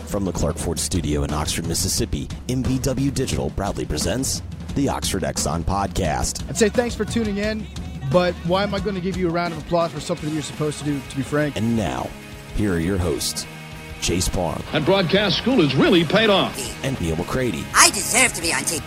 From the Clark Ford Studio in Oxford, Mississippi, MBW Digital proudly presents the Oxford Exxon Podcast. I'd say thanks for tuning in, but why am I going to give you a round of applause for something you're supposed to do, to be frank? And now, here are your hosts, Chase Parham. And broadcast school has really paid off. And Neal McCready. I deserve to be on TV.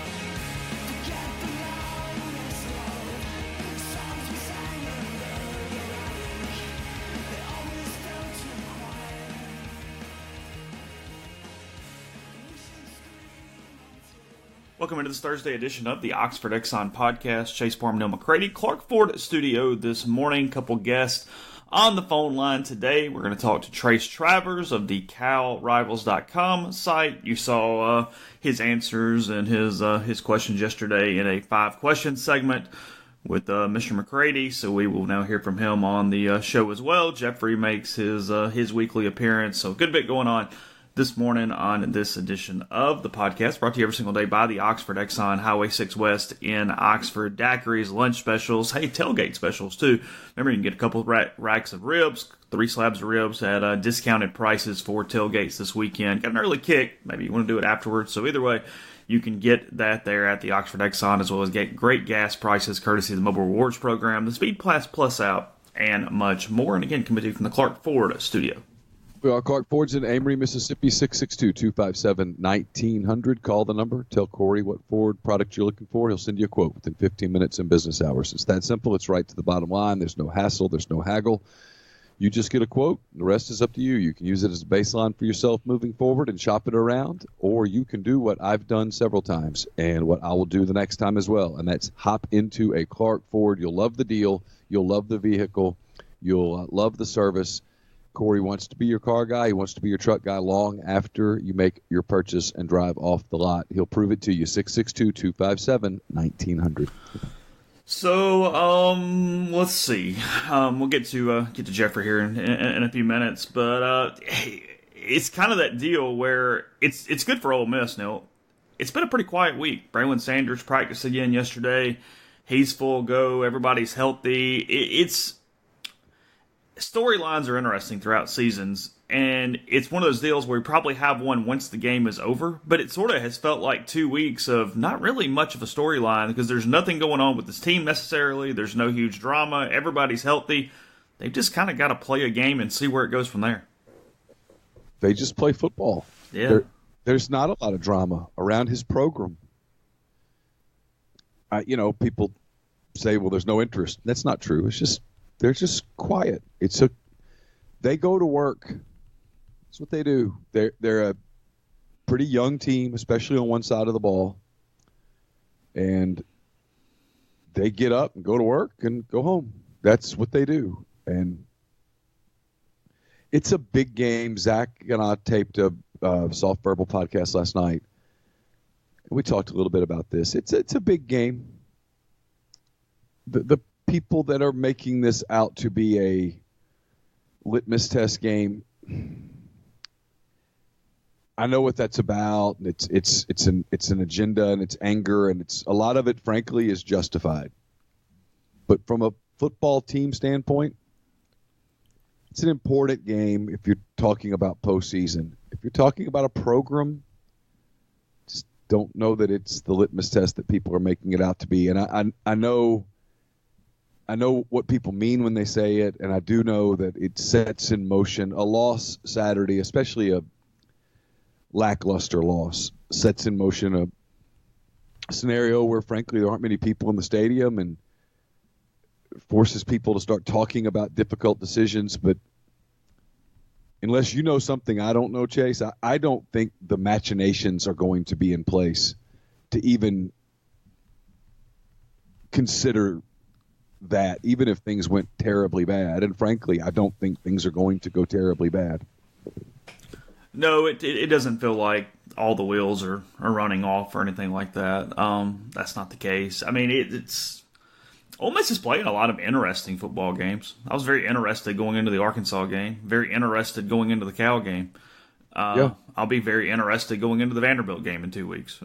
Welcome into this Thursday edition of the Oxford Exxon Podcast. Chase Parham, Neal McCready, Clark Ford Studio this morning. Couple guests on the phone line today. We're going to talk to Travers of the CalRivals.com site. You saw his answers and his questions yesterday in a 5-question segment with Mr. McCready, so we will now hear from him on the show as well. Jeffrey makes his weekly appearance, so good bit going on this morning on this edition of the podcast, brought to you every single day by the Oxford Exxon, Highway 6 West in Oxford. Daiquiris, lunch specials, tailgate specials too. Remember, you can get a couple of racks of ribs, 3 slabs of ribs at discounted prices for tailgates this weekend. Got an early kick, maybe you want to do it afterwards. So either way, you can get that there at the Oxford Exxon, as well as get great gas prices courtesy of the Mobile Rewards Program, the Speed Pass Plus app, and much more. And again, coming to you from the Clark Ford Studio. We are Clark Ford's in Amory, Mississippi, 662-257-1900. Call the number. Tell Corey what Ford product you're looking for. He'll send you a quote within 15 minutes in business hours. It's that simple. It's right to the bottom line. There's no hassle. There's no haggle. You just get a quote. The rest is up to you. You can use it as a baseline for yourself moving forward and shop it around, or you can do what I've done several times and what I will do the next time as well, and that's hop into a Clark Ford. You'll love the deal. You'll love the vehicle. You'll love the service. Corey wants to be your car guy. He wants to be your truck guy long after you make your purchase and drive off the lot. He'll prove it to you. 662-257-1900. So, let's see. We'll get to Jeffrey here in a few minutes, but it's kind of that deal where it's good for Ole Miss now. It's been a pretty quiet week. Braylon Sanders practiced again yesterday. He's full go. Everybody's healthy. Storylines are interesting throughout seasons, and it's one of those deals where we probably have one once the game is over, but it sort of has felt like 2 weeks of not really much of a storyline because there's nothing going on with this team necessarily. There's no huge drama. Everybody's healthy. They've just kind of got to play a game and see where it goes from there. They just play football. Yeah. There's not a lot of drama around his program. People say, well, there's no interest. That's not true. It's just they're just quiet. They go to work. That's what they do. They're a pretty young team, especially on one side of the ball, and they get up and go to work and go home. That's what they do, and it's a big game. Zach and I taped a Soft Verbal podcast last night, and we talked a little bit about this. It's a big game. The people that are making this out to be a litmus test game, I know what that's about. It's an agenda, and it's anger, and it's a lot of it, frankly, is justified. But from a football team standpoint, it's an important game if you're talking about postseason. If you're talking about a program, just don't know that it's the litmus test that people are making it out to be. And I know what people mean when they say it, and I do know that it sets in motion a loss Saturday, especially a lackluster loss, sets in motion a scenario where, frankly, there aren't many people in the stadium and forces people to start talking about difficult decisions. But unless you know something I don't know, Chase, I don't think the machinations are going to be in place to even consider that, even if things went terribly bad. And frankly, I don't think things are going to go terribly bad. No, it doesn't feel like all the wheels are running off or anything like that. That's not the case. I mean, it's Ole Miss is playing a lot of interesting football games. I was very interested going into the Arkansas game, very interested going into the Cal game. I'll be very interested going into the Vanderbilt game in 2 weeks.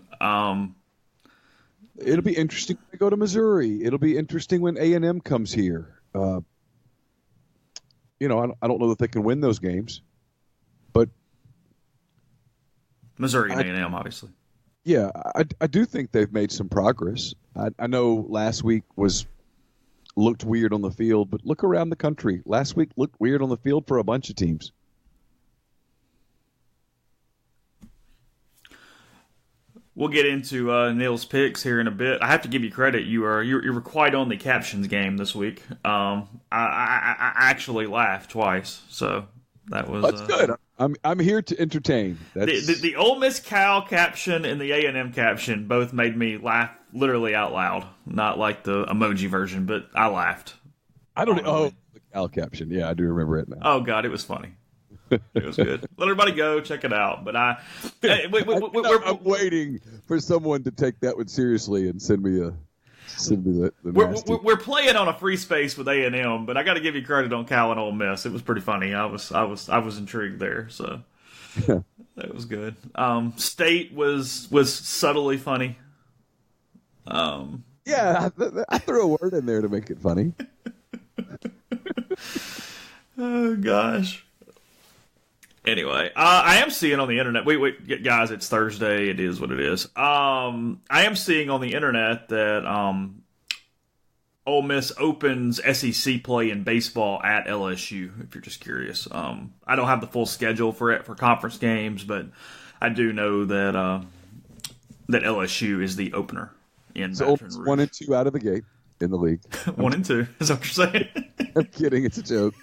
It'll be interesting when they go to Missouri. It'll be interesting when A&M comes here. I don't know that they can win those games, but Missouri and A&M, obviously. Yeah, I do think they've made some progress. I know last week looked weird on the field, but look around the country. Last week looked weird on the field for a bunch of teams. We'll get into Neal's picks here in a bit. I have to give you credit. You were quite on the captions game this week. I actually laughed twice, so that was that's good. I'm here to entertain. The Ole Miss Cal caption and the A&M caption both made me laugh literally out loud. Not like the emoji version, but I laughed. I don't know. Oh, the Cal caption. Yeah, I do remember it now. Oh God, it was funny. It was good. Let everybody go check it out. But I'm waiting for someone to take that one seriously and send me the we're playing on a free space with A&M, but I got to give you credit on Cal and Ole Miss. It was pretty funny. I was intrigued there, so that was good. State was subtly funny. Yeah, I threw a word in there to make it funny. Oh gosh. Anyway, I am seeing on the internet. Wait, guys! It's Thursday. It is what it is. I am seeing on the internet that Ole Miss opens SEC play in baseball at LSU. If you're just curious, I don't have the full schedule for conference games, but I do know that that LSU is the opener in Baton Rouge. 1 and 2 out of the gate in the league. 1 and 2 is that what you're saying? I'm kidding. It's a joke.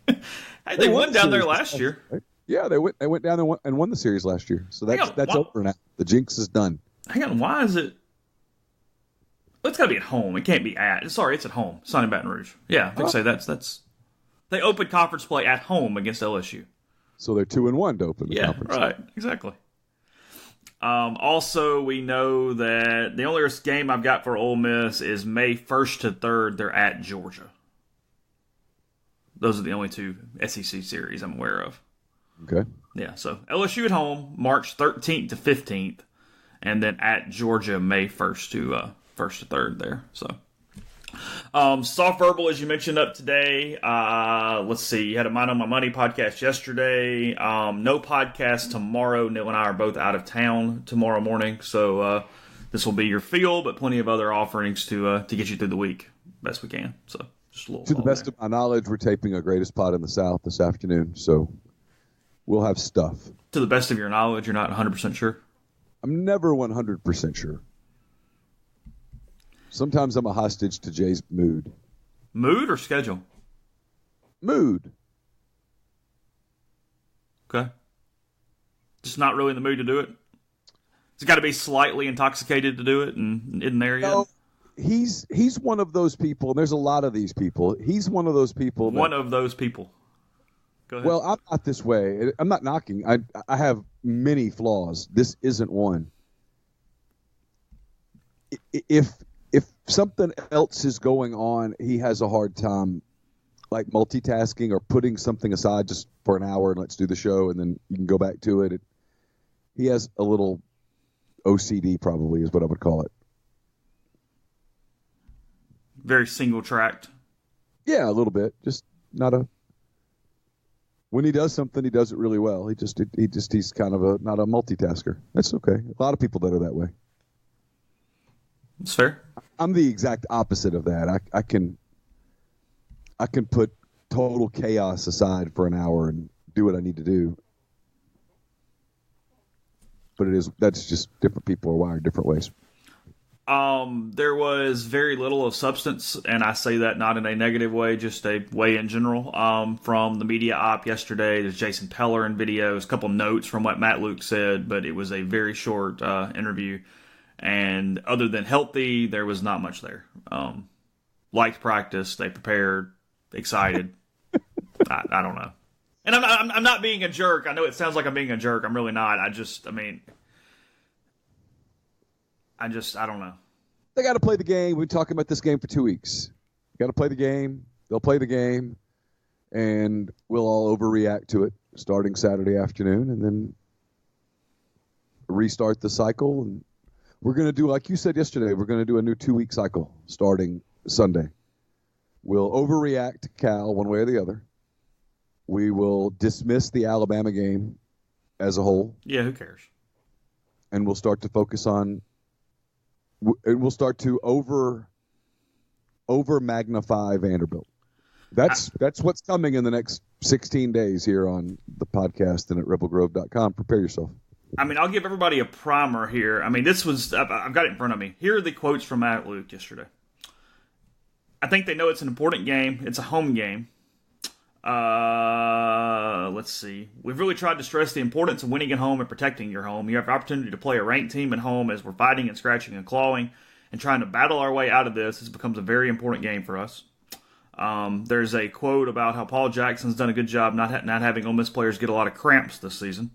Hey, they won down there last year. Right? Yeah, they went down and won the series last year. So that's over now. The jinx is done. Hang on, why is it? It's got to be at home. It can't be at. Sorry, it's at home. It's not in Baton Rouge. Yeah, I would say that's. They opened conference play at home against LSU. So they're 2-1 to open the conference. Yeah, right, exactly. Also, we know that the only game I've got for Ole Miss is May 1st to 3rd. They're at Georgia. Those are the only two SEC series I'm aware of. Okay. Yeah, so LSU at home, March 13th to 15th, and then at Georgia, May 1st to 3rd there. So, Soft Verbal, as you mentioned, up today. Let's see, you had a Mind on My Money podcast yesterday. No podcast tomorrow. Neal and I are both out of town tomorrow morning, so this will be your feel, but plenty of other offerings to get you through the week best we can. So, just a little. To the best of my knowledge, we're taping a Greatest Pod in the South this afternoon, so we'll have stuff. To the best of your knowledge, you're not 100% sure? I'm never 100% sure. Sometimes I'm a hostage to Jay's mood. Mood or schedule? Mood. Okay. Just not really in the mood to do it? It's got to be slightly intoxicated to do it and isn't there yet? No, he's one of those people, and there's a lot of these people. He's one of those people. One of those people. Go ahead. Well, I'm not this way. I'm not knocking. I have many flaws. This isn't one. If something else is going on, he has a hard time like multitasking or putting something aside just for an hour and let's do the show and then you can go back to it. He has a little OCD probably is what I would call it. Very single-tracked. Yeah, a little bit. Just not a... When he does something, he does it really well. He's kind of not a multitasker. That's okay. A lot of people that are that way. It's fair. I'm the exact opposite of that. I can put total chaos aside for an hour and do what I need to do. But that's just different people are wired different ways. There was very little of substance, and I say that not in a negative way, just a way in general. From the media op yesterday, there's Jason Pellerin videos, a couple notes from what Matt Luke said, but it was a very short interview. And other than healthy, there was not much there. Liked practice, they prepared, excited. I don't know. And I'm not being a jerk. I know it sounds like I'm being a jerk. I'm really not. I don't know. They got to play the game. We've been talking about this game for 2 weeks. Got to play the game. They'll play the game, and we'll all overreact to it starting Saturday afternoon, and then restart the cycle. And we're going to do, like you said yesterday, we're going to do a new 2-week cycle starting Sunday. We'll overreact to Cal one way or the other. We will dismiss the Alabama game as a whole. Yeah, who cares? and we'll start to focus on, and we'll start to over magnify Vanderbilt. That's what's coming in the next 16 days here on the podcast and at rebelgrove.com. Prepare yourself. I mean, I'll give everybody a primer here. I mean, this was, I've got it in front of me. Here are the quotes from Matt Luke yesterday. I think they know it's an important game. It's a home game. Let's see. We've really tried to stress the importance of winning at home and protecting your home. You have the opportunity to play a ranked team at home as we're fighting and scratching and clawing and trying to battle our way out of this. This becomes a very important game for us. There's a quote about how Paul Jackson's done a good job not having Ole Miss players get a lot of cramps this season.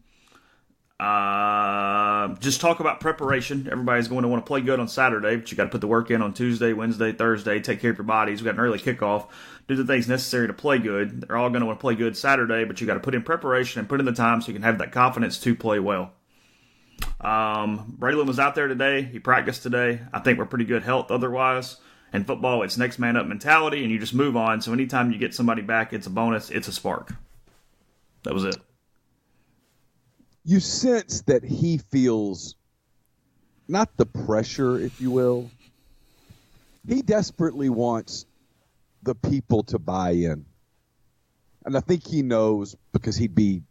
Just talk about preparation. Everybody's going to want to play good on Saturday, but you got to put the work in on Tuesday, Wednesday, Thursday, take care of your bodies. We got an early kickoff. Do the things necessary to play good. They're all going to want to play good Saturday, but you got to put in preparation and put in the time so you can have that confidence to play well. Braylon was out there today. He practiced today. I think we're pretty good health otherwise. In football, it's next man up mentality, and you just move on. So anytime you get somebody back, it's a bonus. It's a spark. That was it. You sense that he feels not the pressure, if you will. He desperately wants the people to buy in. And I think he knows, because he'd be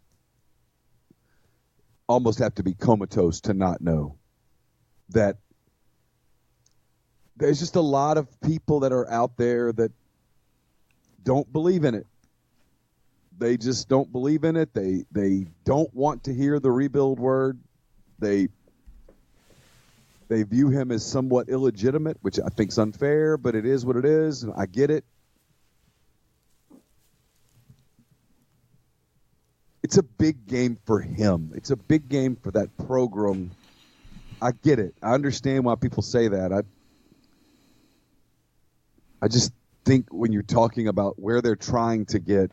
almost have to be comatose to not know, that there's just a lot of people that are out there that don't believe in it. They just don't believe in it. They don't want to hear the rebuild word. They view him as somewhat illegitimate, which I think is unfair, but it is what it is, and I get it. It's a big game for him. It's a big game for that program. I get it. I understand why people say that. I just think when you're talking about where they're trying to get,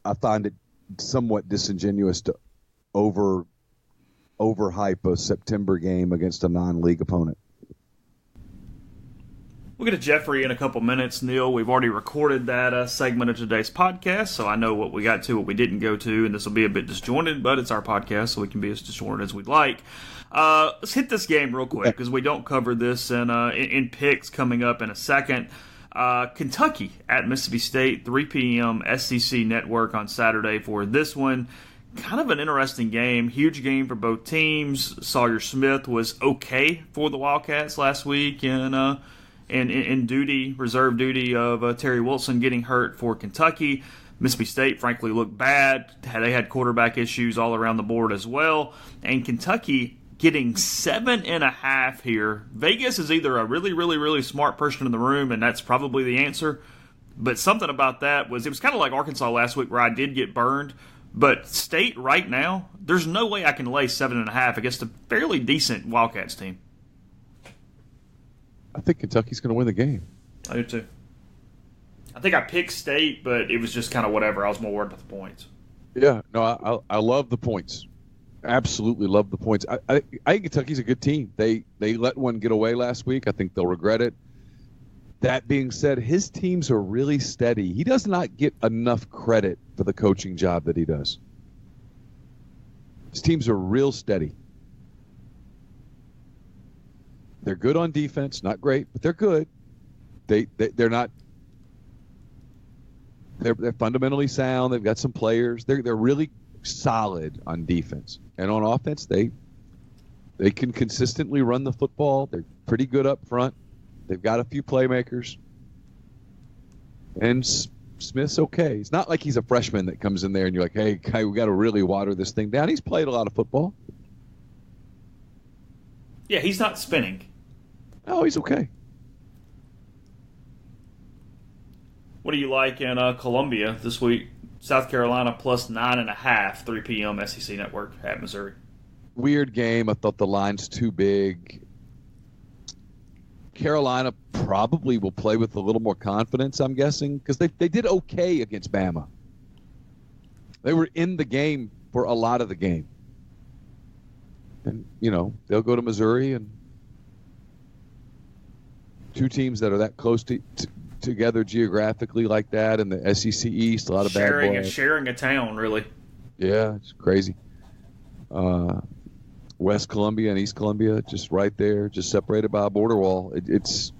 I find it somewhat disingenuous to overhype a September game against a non-league opponent. We'll get to Jeffrey in a couple minutes. Neal, we've already recorded that segment of today's podcast, so I know what we got to, what we didn't go to, and this will be a bit disjointed, but it's our podcast, so we can be as disjointed as we'd like. Let's hit this game real quick, because we don't cover this in picks coming up in a second. Kentucky at Mississippi State, 3 p.m. SEC Network on Saturday for this one. Kind of an interesting game. Huge game for both teams. Sawyer Smith was okay for the Wildcats last week in reserve duty of Terry Wilson getting hurt for Kentucky. Mississippi State, frankly, looked bad. They had quarterback issues all around the board as well. And Kentucky getting 7.5 here. Vegas is either a really, really, really smart person in the room, and that's probably the answer. But something about that was, it was kind of like Arkansas last week where I did get burned. But State right now, there's no way I can lay 7.5 against a fairly decent Wildcats team. I think Kentucky's going to win the game. I do too. I think I picked State, but it was just kind of whatever. I was more worried about the points. Yeah, no, I love the points. Absolutely love the points. I think Kentucky's a good team. They let one get away last week. I think they'll regret it. That being said, his teams are really steady. He does not get enough credit for the coaching job that he does. His teams are real steady. They're good on defense, not great, but they're good. They're not. They're fundamentally sound. They've got some players. They're really solid on defense, and on offense, they can consistently run the football. They're pretty good up front. They've got a few playmakers, and Smith's okay. It's not like he's a freshman that comes in there and you're like, "Hey, guy, we got to really water this thing down." He's played a lot of football. Yeah, he's not spinning. Oh, he's okay. What do you like in Columbia this week? South Carolina plus 9.5, 3 p.m. SEC Network at Missouri. Weird game. I thought the line's too big. Carolina probably will play with a little more confidence, I'm guessing, because they did okay against Bama. They were in the game for a lot of the game. And, they'll go to Missouri, and two teams that are that close together geographically like that in the SEC East, a lot of bad boys. Sharing a town, really. Yeah, it's crazy. West Columbia and East Columbia, just right there, just separated by a border wall. It's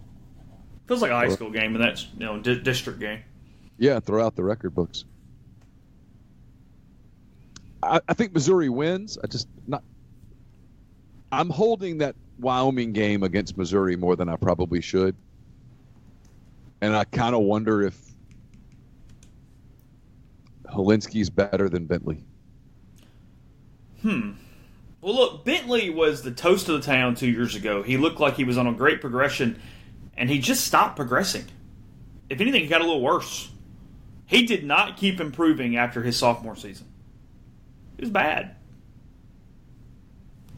feels like a high school game, and that's district game. Yeah, throw out the record books. I think Missouri wins. I'm holding that Wyoming game against Missouri more than I probably should, and I kind of wonder if Helinski's better than Bentley. Well, look, Bentley was the toast of the town 2 years ago. He looked like he was on a great progression, and he just stopped progressing. If anything, he got a little worse. He did not keep improving after his sophomore season. It was bad.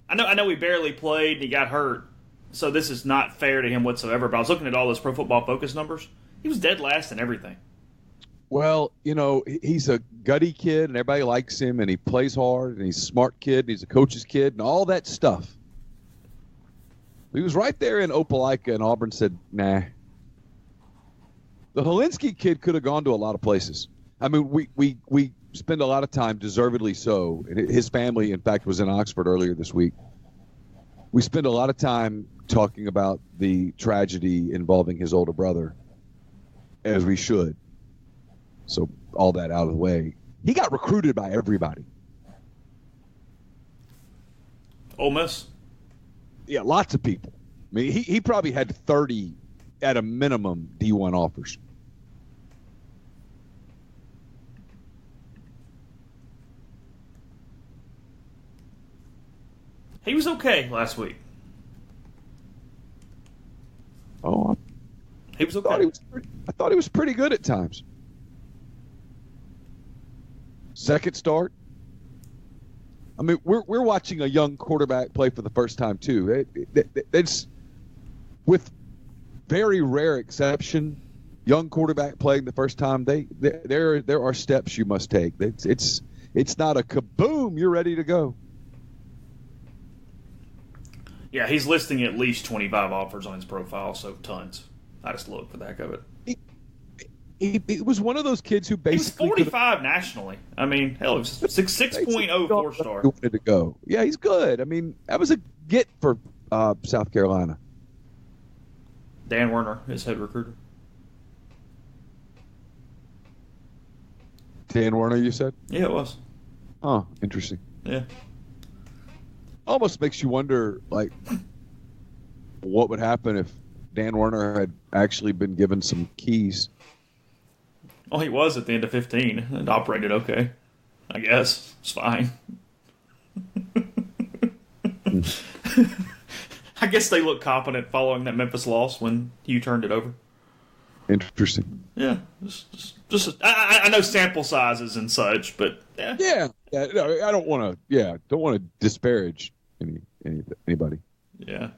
I know he barely played and he got hurt, so this is not fair to him whatsoever, but I was looking at all those Pro Football Focus numbers. He was dead last in everything. Well, he's a gutty kid, and everybody likes him, and he plays hard, and he's a smart kid, and he's a coach's kid, and all that stuff. He was right there in Opelika, and Auburn said, nah. The Helinski kid could have gone to a lot of places. I mean, we spend a lot of time, deservedly so. His family, in fact, was in Oxford earlier this week. We spend a lot of time talking about the tragedy involving his older brother, as we should. So all that out of the way. He got recruited by everybody. Ole Miss? Yeah, lots of people. I mean, he probably had 30 at a minimum D1 offers. He was okay last week. Oh, he was okay. I thought he was pretty good at times. Second start. I mean, we're watching a young quarterback play for the first time too. It's with very rare exception, young quarterback playing the first time. There are steps you must take. It's not a kaboom. You're ready to go. Yeah, he's listing at least 25 offers on his profile, so tons. I just looked for the heck of it. He was one of those kids who basically... He was 45 nationally. I mean, hell, it was 6.0 4-star. He wanted to go. Yeah, he's good. I mean, that was a get for South Carolina. Dan Werner, his head recruiter. Dan Werner, you said? Yeah, it was. Oh, interesting. Yeah. Almost makes you wonder, like, what would happen if Dan Werner had actually been given some keys. Well, he was at the end of 15 and operated okay. I guess. It's fine. I guess they look competent following that Memphis loss when you turned it over. Interesting. Yeah. I know sample sizes and such, but yeah. Yeah. No, I don't want to disparage anybody. Yeah.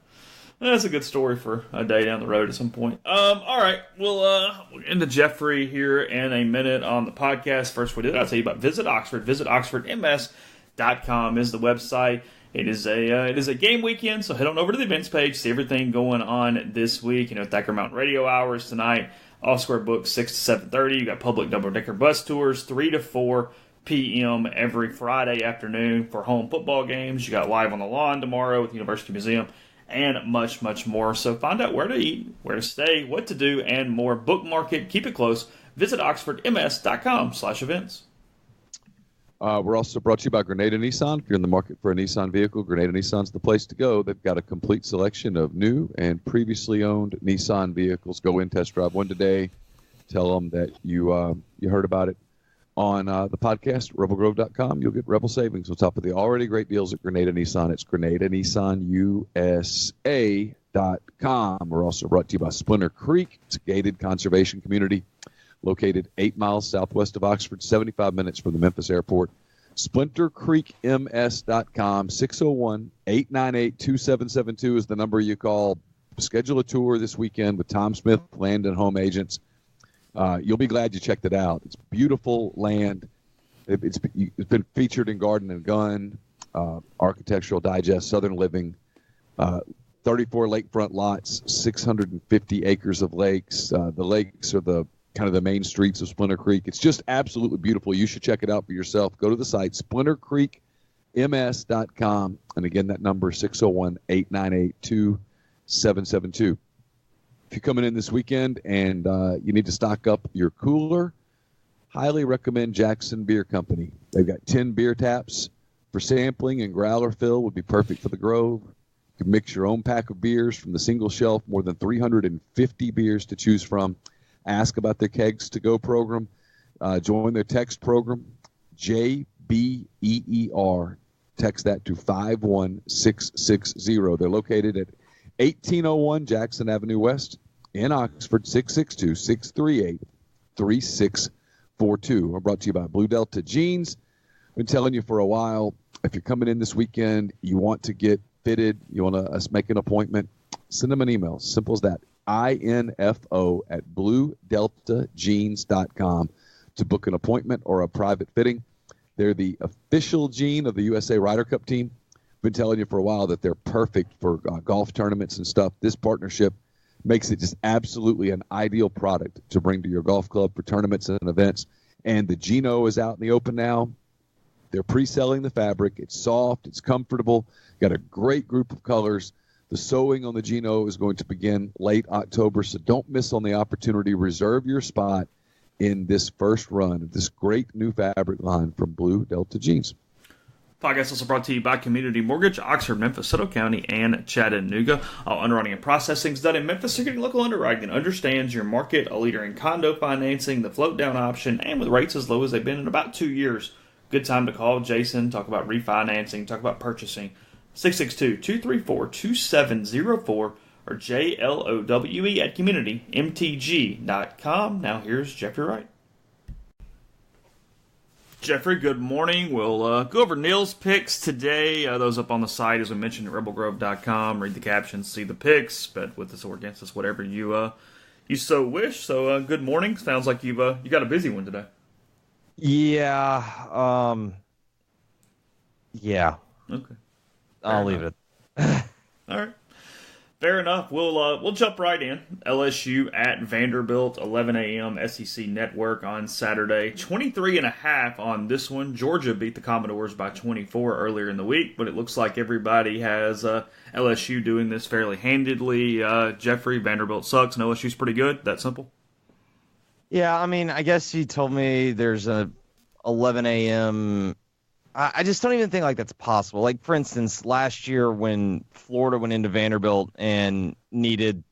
That's a good story for a day down the road at some point. All right, we'll into Jeffrey here in a minute on the podcast. First, I'll tell you about Visit Oxford. Visit OxfordMS.com is the website. It is a game weekend, so head on over to the events page, see everything going on this week. Thacker Mountain Radio Hours tonight, All Square Books 6 to 7:30. You got public double-decker bus tours 3 to 4 p.m. every Friday afternoon for home football games. You got Live on the Lawn tomorrow at the University Museum. And much, much more. So find out where to eat, where to stay, what to do, and more. Bookmark it. Keep it close. Visit OxfordMS.com/events. We're also brought to you by Grenada Nissan. If you're in the market for a Nissan vehicle, Grenada Nissan's the place to go. They've got a complete selection of new and previously owned Nissan vehicles. Go in, test drive one today. Tell them that you heard about it on the podcast, rebelgrove.com. You'll get Rebel savings on top of the already great deals at Grenada Nissan. It's GrenadaNissanUSA.com. We're also brought to you by Splinter Creek. It's a gated conservation community located 8 miles southwest of Oxford, 75 minutes from the Memphis airport. SplinterCreekMS.com. 601-898-2772 is the number you call. Schedule a tour this weekend with Tom Smith, Land and Home Agents. You'll be glad you checked it out. It's beautiful land. It's been featured in Garden and Gun, Architectural Digest, Southern Living, 34 lakefront lots, 650 acres of lakes. The lakes are the kind of the main streets of Splinter Creek. It's just absolutely beautiful. You should check it out for yourself. Go to the site, ms.com. And again, that number is 601-898-2772. If you're coming in this weekend and you need to stock up your cooler, highly recommend Jackson Beer Company. They've got 10 beer taps for sampling, and growler fill would be perfect for the Grove. You can mix your own pack of beers from the single shelf, more than 350 beers to choose from. Ask about their Kegs to Go program. Join their text program, JBEER. Text that to 51660. They're located at 1801 Jackson Avenue West in Oxford, 662-638-3642. We're brought to you by Blue Delta Jeans. Been telling you for a while, if you're coming in this weekend, you want to get fitted, you want to make an appointment, send them an email. Simple as that. info@bluedeltajeans.com to book an appointment or a private fitting. They're the official jean of the USA Ryder Cup team. Been telling you for a while that they're perfect for golf tournaments and stuff. This partnership makes it just absolutely an ideal product to bring to your golf club for tournaments and events. And the Gino is out in the open now. They're pre-selling the fabric. It's soft. It's comfortable. Got a great group of colors. The sewing on the Gino is going to begin late October, so don't miss on the opportunity. Reserve your spot in this first run of this great new fabric line from Blue Delta Jeans. Podcast also brought to you by Community Mortgage, Oxford, Memphis, Soto County, and Chattanooga. All underwriting and processing is done in Memphis. You're getting local underwriting and understands your market, a leader in condo financing, the float down option, and with rates as low as they've been in about 2 years. Good time to call Jason, talk about refinancing, talk about purchasing. 662-234-2704 or JLOWE@communitymtg.com. Now here's Jeffrey Wright. Jeffrey, good morning. We'll go over Neal's picks today. Those up on the site, as we mentioned, at rebelgrove.com. Read the captions, see the picks, but with us or against us, whatever you so wish. So good morning. Sounds like you got a busy one today. Yeah. Yeah. Okay. I'll leave it. All right. Fair enough. We'll jump right in. LSU at Vanderbilt, 11 a.m. SEC Network on Saturday. 23.5 on this one. Georgia beat the Commodores by 24 earlier in the week, but it looks like everybody has LSU doing this fairly handedly. Jeffrey, Vanderbilt sucks and LSU's pretty good. That simple? Yeah, I mean, I guess you told me there's a 11 a.m. I just don't even think like that's possible. Like, for instance, last year when Florida went into Vanderbilt and needed,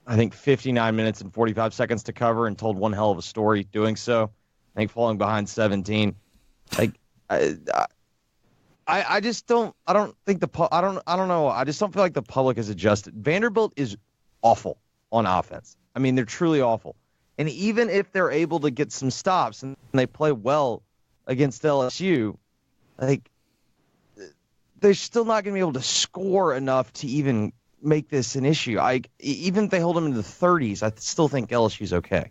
I think, 59 minutes and 45 seconds to cover and told one hell of a story doing so, I think falling behind 17. Like, I just don't. I don't think I don't know. I just don't feel like the public has adjusted. Vanderbilt is awful on offense. I mean, they're truly awful. And even if they're able to get some stops and they play well against LSU, like, they're still not going to be able to score enough to even make this an issue. Even if they hold them into the 30s, I still think LSU's okay.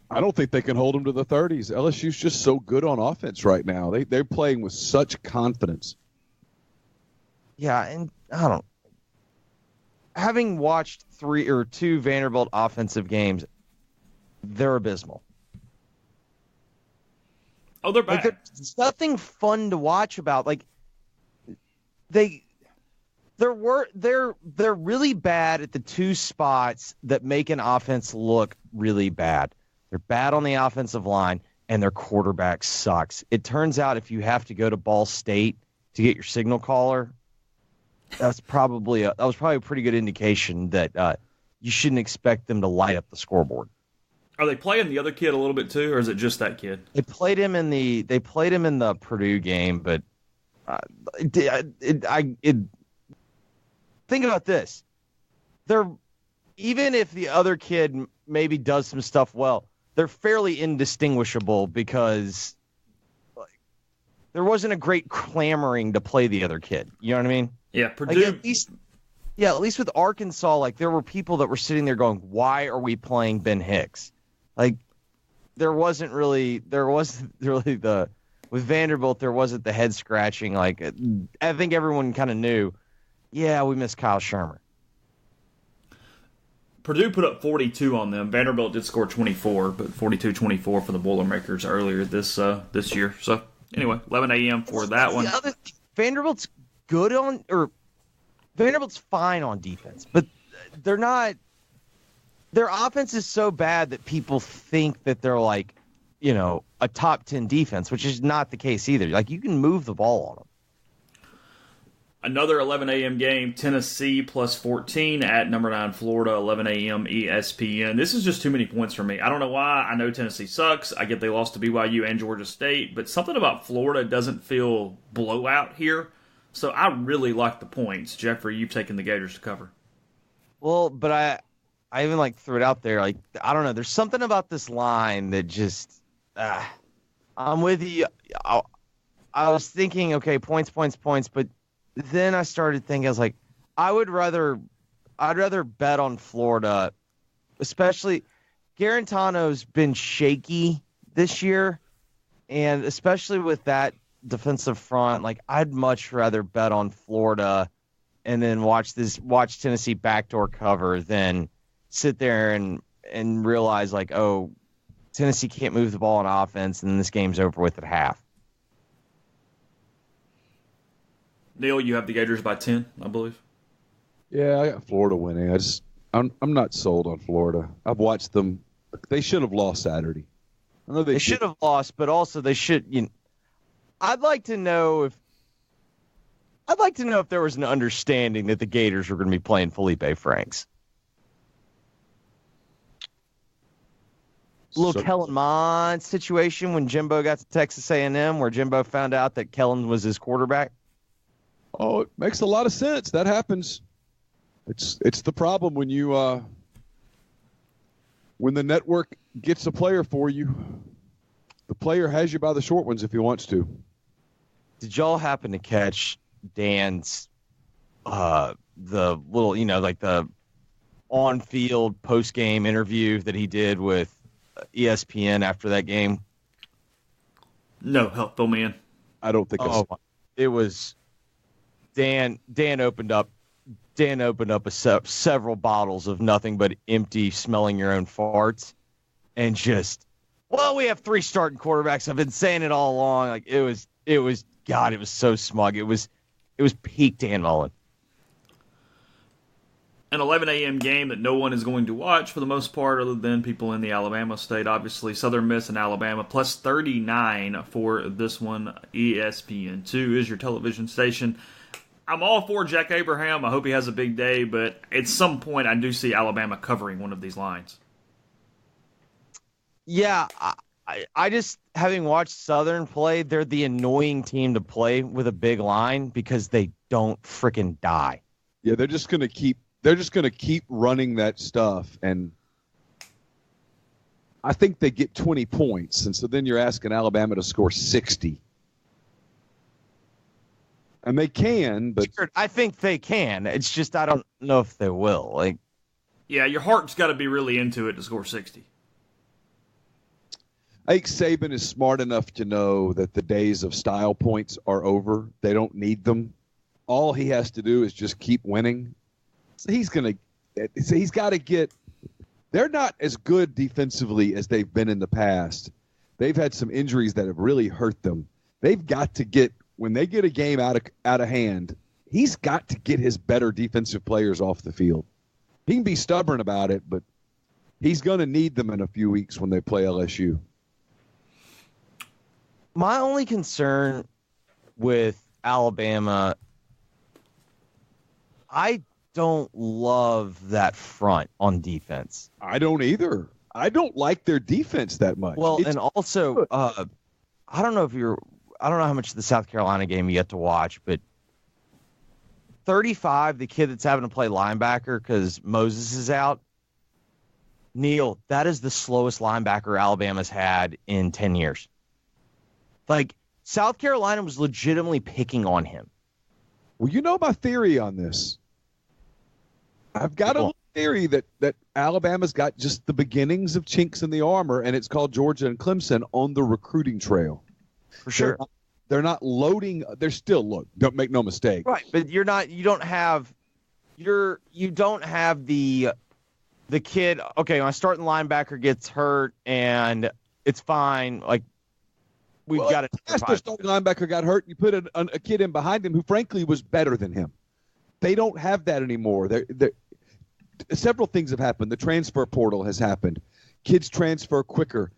I don't think they can hold them to the 30s. LSU's just so good on offense right now. They're playing with such confidence. Yeah, and I don't. Having watched 3 or 2 Vanderbilt offensive games, they're abysmal. Oh, they're bad. Like, there's nothing fun to watch about. Like, they're really bad at the 2 spots that make an offense look really bad. They're bad on the offensive line, and their quarterback sucks. It turns out if you have to go to Ball State to get your signal caller, that was probably a pretty good indication that you shouldn't expect them to light up the scoreboard. Are they playing the other kid a little bit too, or is it just that kid? They played him in the Purdue game, but think about this. Even if the other kid maybe does some stuff well, they're fairly indistinguishable because there wasn't a great clamoring to play the other kid. You know what I mean? Yeah, Purdue. Like, at least with Arkansas, like, there were people that were sitting there going, "Why are we playing Ben Hicks?" Like, there wasn't really with Vanderbilt, there wasn't the head scratching. Like, I think everyone kind of knew, yeah, we missed Kyle Shermer. Purdue put up 42 on them. Vanderbilt did score 24, but 42-24 for the Boilermakers earlier this year. So, anyway, 11 a.m. for that one. Vanderbilt's Vanderbilt's fine on defense, but they're not. Their offense is so bad that people think that they're like, a top 10 defense, which is not the case either. Like, you can move the ball on them. Another 11 a.m. game, Tennessee plus 14 at number 9 Florida, 11 a.m. ESPN. This is just too many points for me. I don't know why. I know Tennessee sucks. I get they lost to BYU and Georgia State, but something about Florida doesn't feel blowout here. So I really like the points. Jeffrey, you've taken the Gators to cover. Well, but I even threw it out there. Like, I don't know. There's something about this line that just, I'm with you. I was thinking, okay, points, but then I started thinking, I was like, I'd rather bet on Florida, especially Garantano's been shaky this year, and especially with that defensive front, like, I'd much rather bet on Florida and then watch Tennessee backdoor cover than sit there and realize, like, oh, Tennessee can't move the ball on offense, and this game's over with at half. Neal, you have the Gators by 10, I believe. Yeah, I got Florida winning. I'm not sold on Florida. I've watched them. They should have lost Saturday. I know they should have lost, but also they should. I'd like to know if there was an understanding that the Gators were going to be playing Felipe Franks. Kellen Mond situation when Jimbo got to Texas A&M, where Jimbo found out that Kellen was his quarterback. Oh, it makes a lot of sense. That happens. It's the problem when you when the network gets a player for you. The player has you by the short ones if he wants to. Did y'all happen to catch Dan's the little, the on-field post-game interview that he did with ESPN after that game? No, help, fill me in. I don't think it was Dan opened up several bottles of nothing but empty, smelling your own farts, and just, well, we have 3 starting quarterbacks. I've been saying it all along. Like, it was God, it was so smug. It was peak Dan Mullen. An 11 a.m. game that no one is going to watch for the most part other than people in the Alabama state. Obviously, Southern Miss and Alabama plus 39 for this one. ESPN2 is your television station. I'm all for Jack Abraham. I hope he has a big day, but at some point I do see Alabama covering one of these lines. Yeah, I just, having watched Southern play, they're the annoying team to play with a big line because they don't freaking die. Yeah, they're just going to keep running that stuff, and I think they get 20 points, and so then you're asking Alabama to score 60. And they can, but sure, I think they can. It's just I don't know if they will. Like, yeah, your heart's got to be really into it to score 60. I think Saban is smart enough to know that the days of style points are over. They don't need them. All he has to do is just keep winning. So he's got to get. They're not as good defensively as they've been in the past. They've had some injuries that have really hurt them. They've got to get. When they get a game out of hand, he's got to get his better defensive players off the field. He can be stubborn about it, but he's going to need them in a few weeks when they play LSU. My only concern with Alabama, I don't love that front on defense. I don't either. I don't like their defense that much. Well, and also, I don't know how much of the South Carolina game you get to watch, but 35, the kid that's having to play linebacker because Moses is out, Neal, that is the slowest linebacker Alabama's had in 10 years. Like, South Carolina was legitimately picking on him. Well, you know my theory on this. I've got a theory that Alabama's got just the beginnings of chinks in the armor, and it's called Georgia and Clemson on the recruiting trail. For sure. They're not loading. They're still, look, don't make no mistake. Right, but you don't have the kid, okay, my starting linebacker gets hurt and it's fine. Like, we've got to. Their starting linebacker got hurt. You put a kid in behind him who, frankly, was better than him. They don't have that anymore. Several things have happened. The transfer portal has happened. Kids transfer quicker.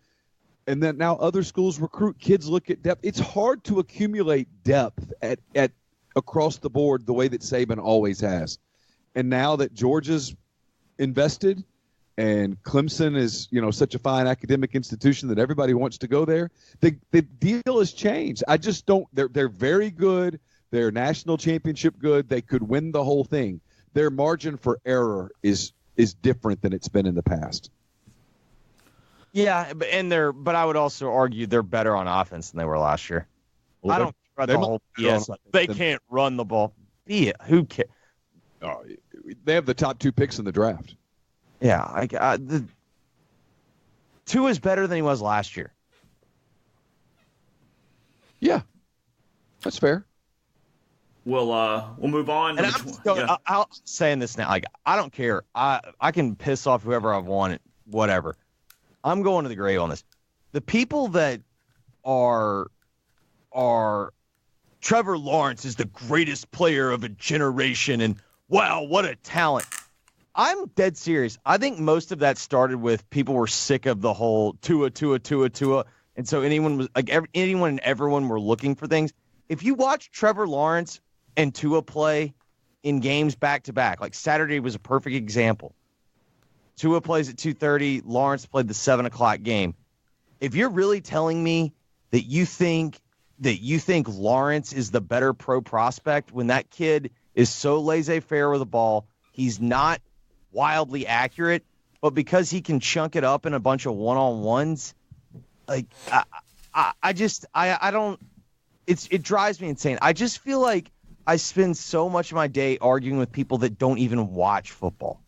And then now other schools recruit. Kids look at depth. It's hard to accumulate depth at across the board the way that Saban always has. And now that Georgia's invested and Clemson is, such a fine academic institution that everybody wants to go there, the deal has changed. I just don't – they're very good. They're national championship good. They could win the whole thing. Their margin for error is different than it's been in the past. Yeah, but I would also argue they're better on offense than they were last year. Well, I don't run the whole BS. They can't run the ball. Yeah, who cares? They have the top 2 picks in the draft. Yeah, Tua is better than he was last year. Yeah, that's fair. We'll move on. And I'm saying this now. I don't care. I can piss off whoever I want. Whatever. I'm going to the grave on this. The people that are Trevor Lawrence is the greatest player of a generation, and wow, what a talent. I'm dead serious. I think most of that started with people were sick of the whole Tua, and so anyone and everyone were looking for things. If you watch Trevor Lawrence and Tua play in games back to back, like Saturday was a perfect example. Tua plays at 2:30. Lawrence played the 7:00 game. If you're really telling me that you think Lawrence is the better pro prospect when that kid is so laissez-faire with the ball, he's not wildly accurate, but because he can chunk it up in a bunch of one-on-ones, like I don't. It drives me insane. I just feel like I spend so much of my day arguing with people that don't even watch football.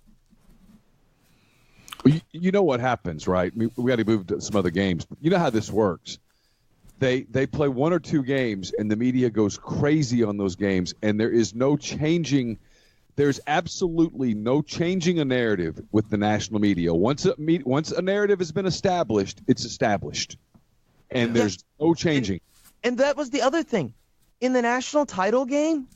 You know what happens, right? We got to move to some other games. But you know how this works. They play 1 or 2 games, and the media goes crazy on those games, and there is no changing. There's absolutely no changing a narrative with the national media. Once a narrative has been established, it's established, and there's no changing. And that was the other thing. In the national title game,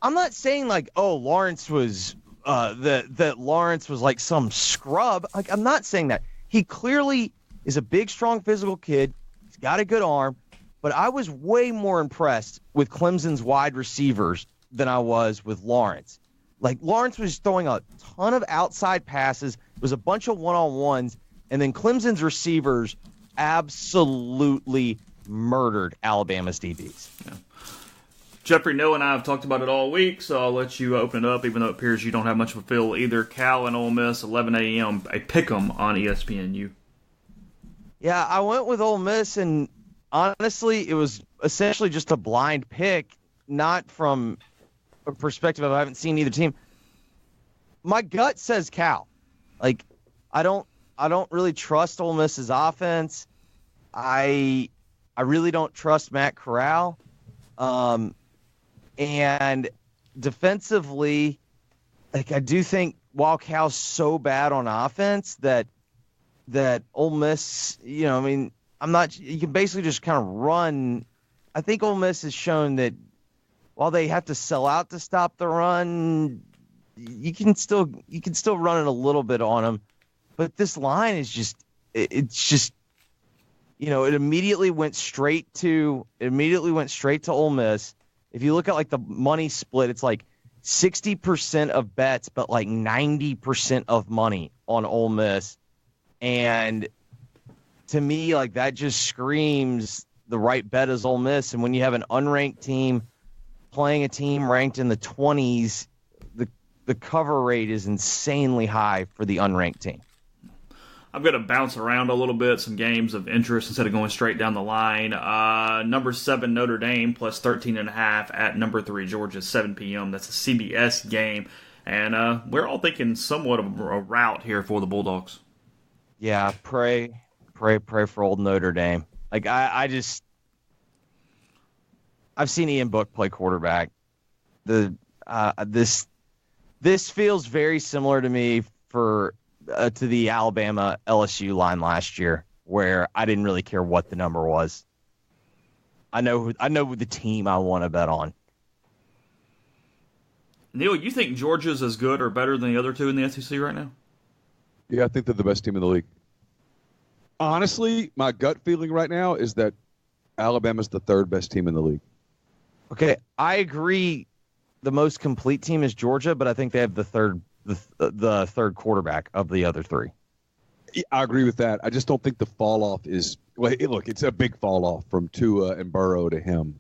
I'm not saying Lawrence was that Lawrence was like some scrub. Like, I'm not saying that. He clearly is a big, strong, physical kid. He's got a good arm. But I was way more impressed with Clemson's wide receivers than I was with Lawrence. Like, Lawrence was throwing a ton of outside passes. It was a bunch of one-on-ones. And then Clemson's receivers absolutely murdered Alabama's DBs. Yeah. Jeffrey, Neal, and I have talked about it all week, so I'll let you open it up, even though it appears you don't have much of a feel either. Cal and Ole Miss, 11 a.m., a pick'em on ESPNU. Yeah, I went with Ole Miss, and honestly, it was essentially just a blind pick, not from a perspective of I haven't seen either team. My gut says Cal. Like, I don't really trust Ole Miss's offense. I really don't trust Matt Corral. And defensively, like, I do think while Cal's so bad on offense that Ole Miss, you can basically just kind of run. I think Ole Miss has shown that while they have to sell out to stop the run, you can still run it a little bit on them. But this line is just, it immediately went straight to Ole Miss. If you look at like the money split, it's like 60% of bets, but like 90% of money on Ole Miss. And to me, like, that just screams the right bet is Ole Miss. And when you have an unranked team playing a team ranked in the 20s, the cover rate is insanely high for the unranked team. I'm going to bounce around a little bit, some games of interest instead of going straight down the line. Number 7, Notre Dame, plus 13.5 at number 3, Georgia, 7 p.m. That's a CBS game. And we're all thinking somewhat of a rout here for the Bulldogs. Yeah, pray for old Notre Dame. Like, I've seen Ian Book play quarterback. This feels very similar to me to the Alabama LSU line last year, where I didn't really care what the number was. I know the team I want to bet on. Neal, you think Georgia's as good or better than the other two in the SEC right now? Yeah, I think they're the best team in the league. Honestly, my gut feeling right now is that Alabama's the third best team in the league. Okay, I agree. The most complete team is Georgia, but I think they have the third quarterback of the other three. I agree with that. I just don't think the fall off is look, it's a big fall off from Tua and Burrow to him.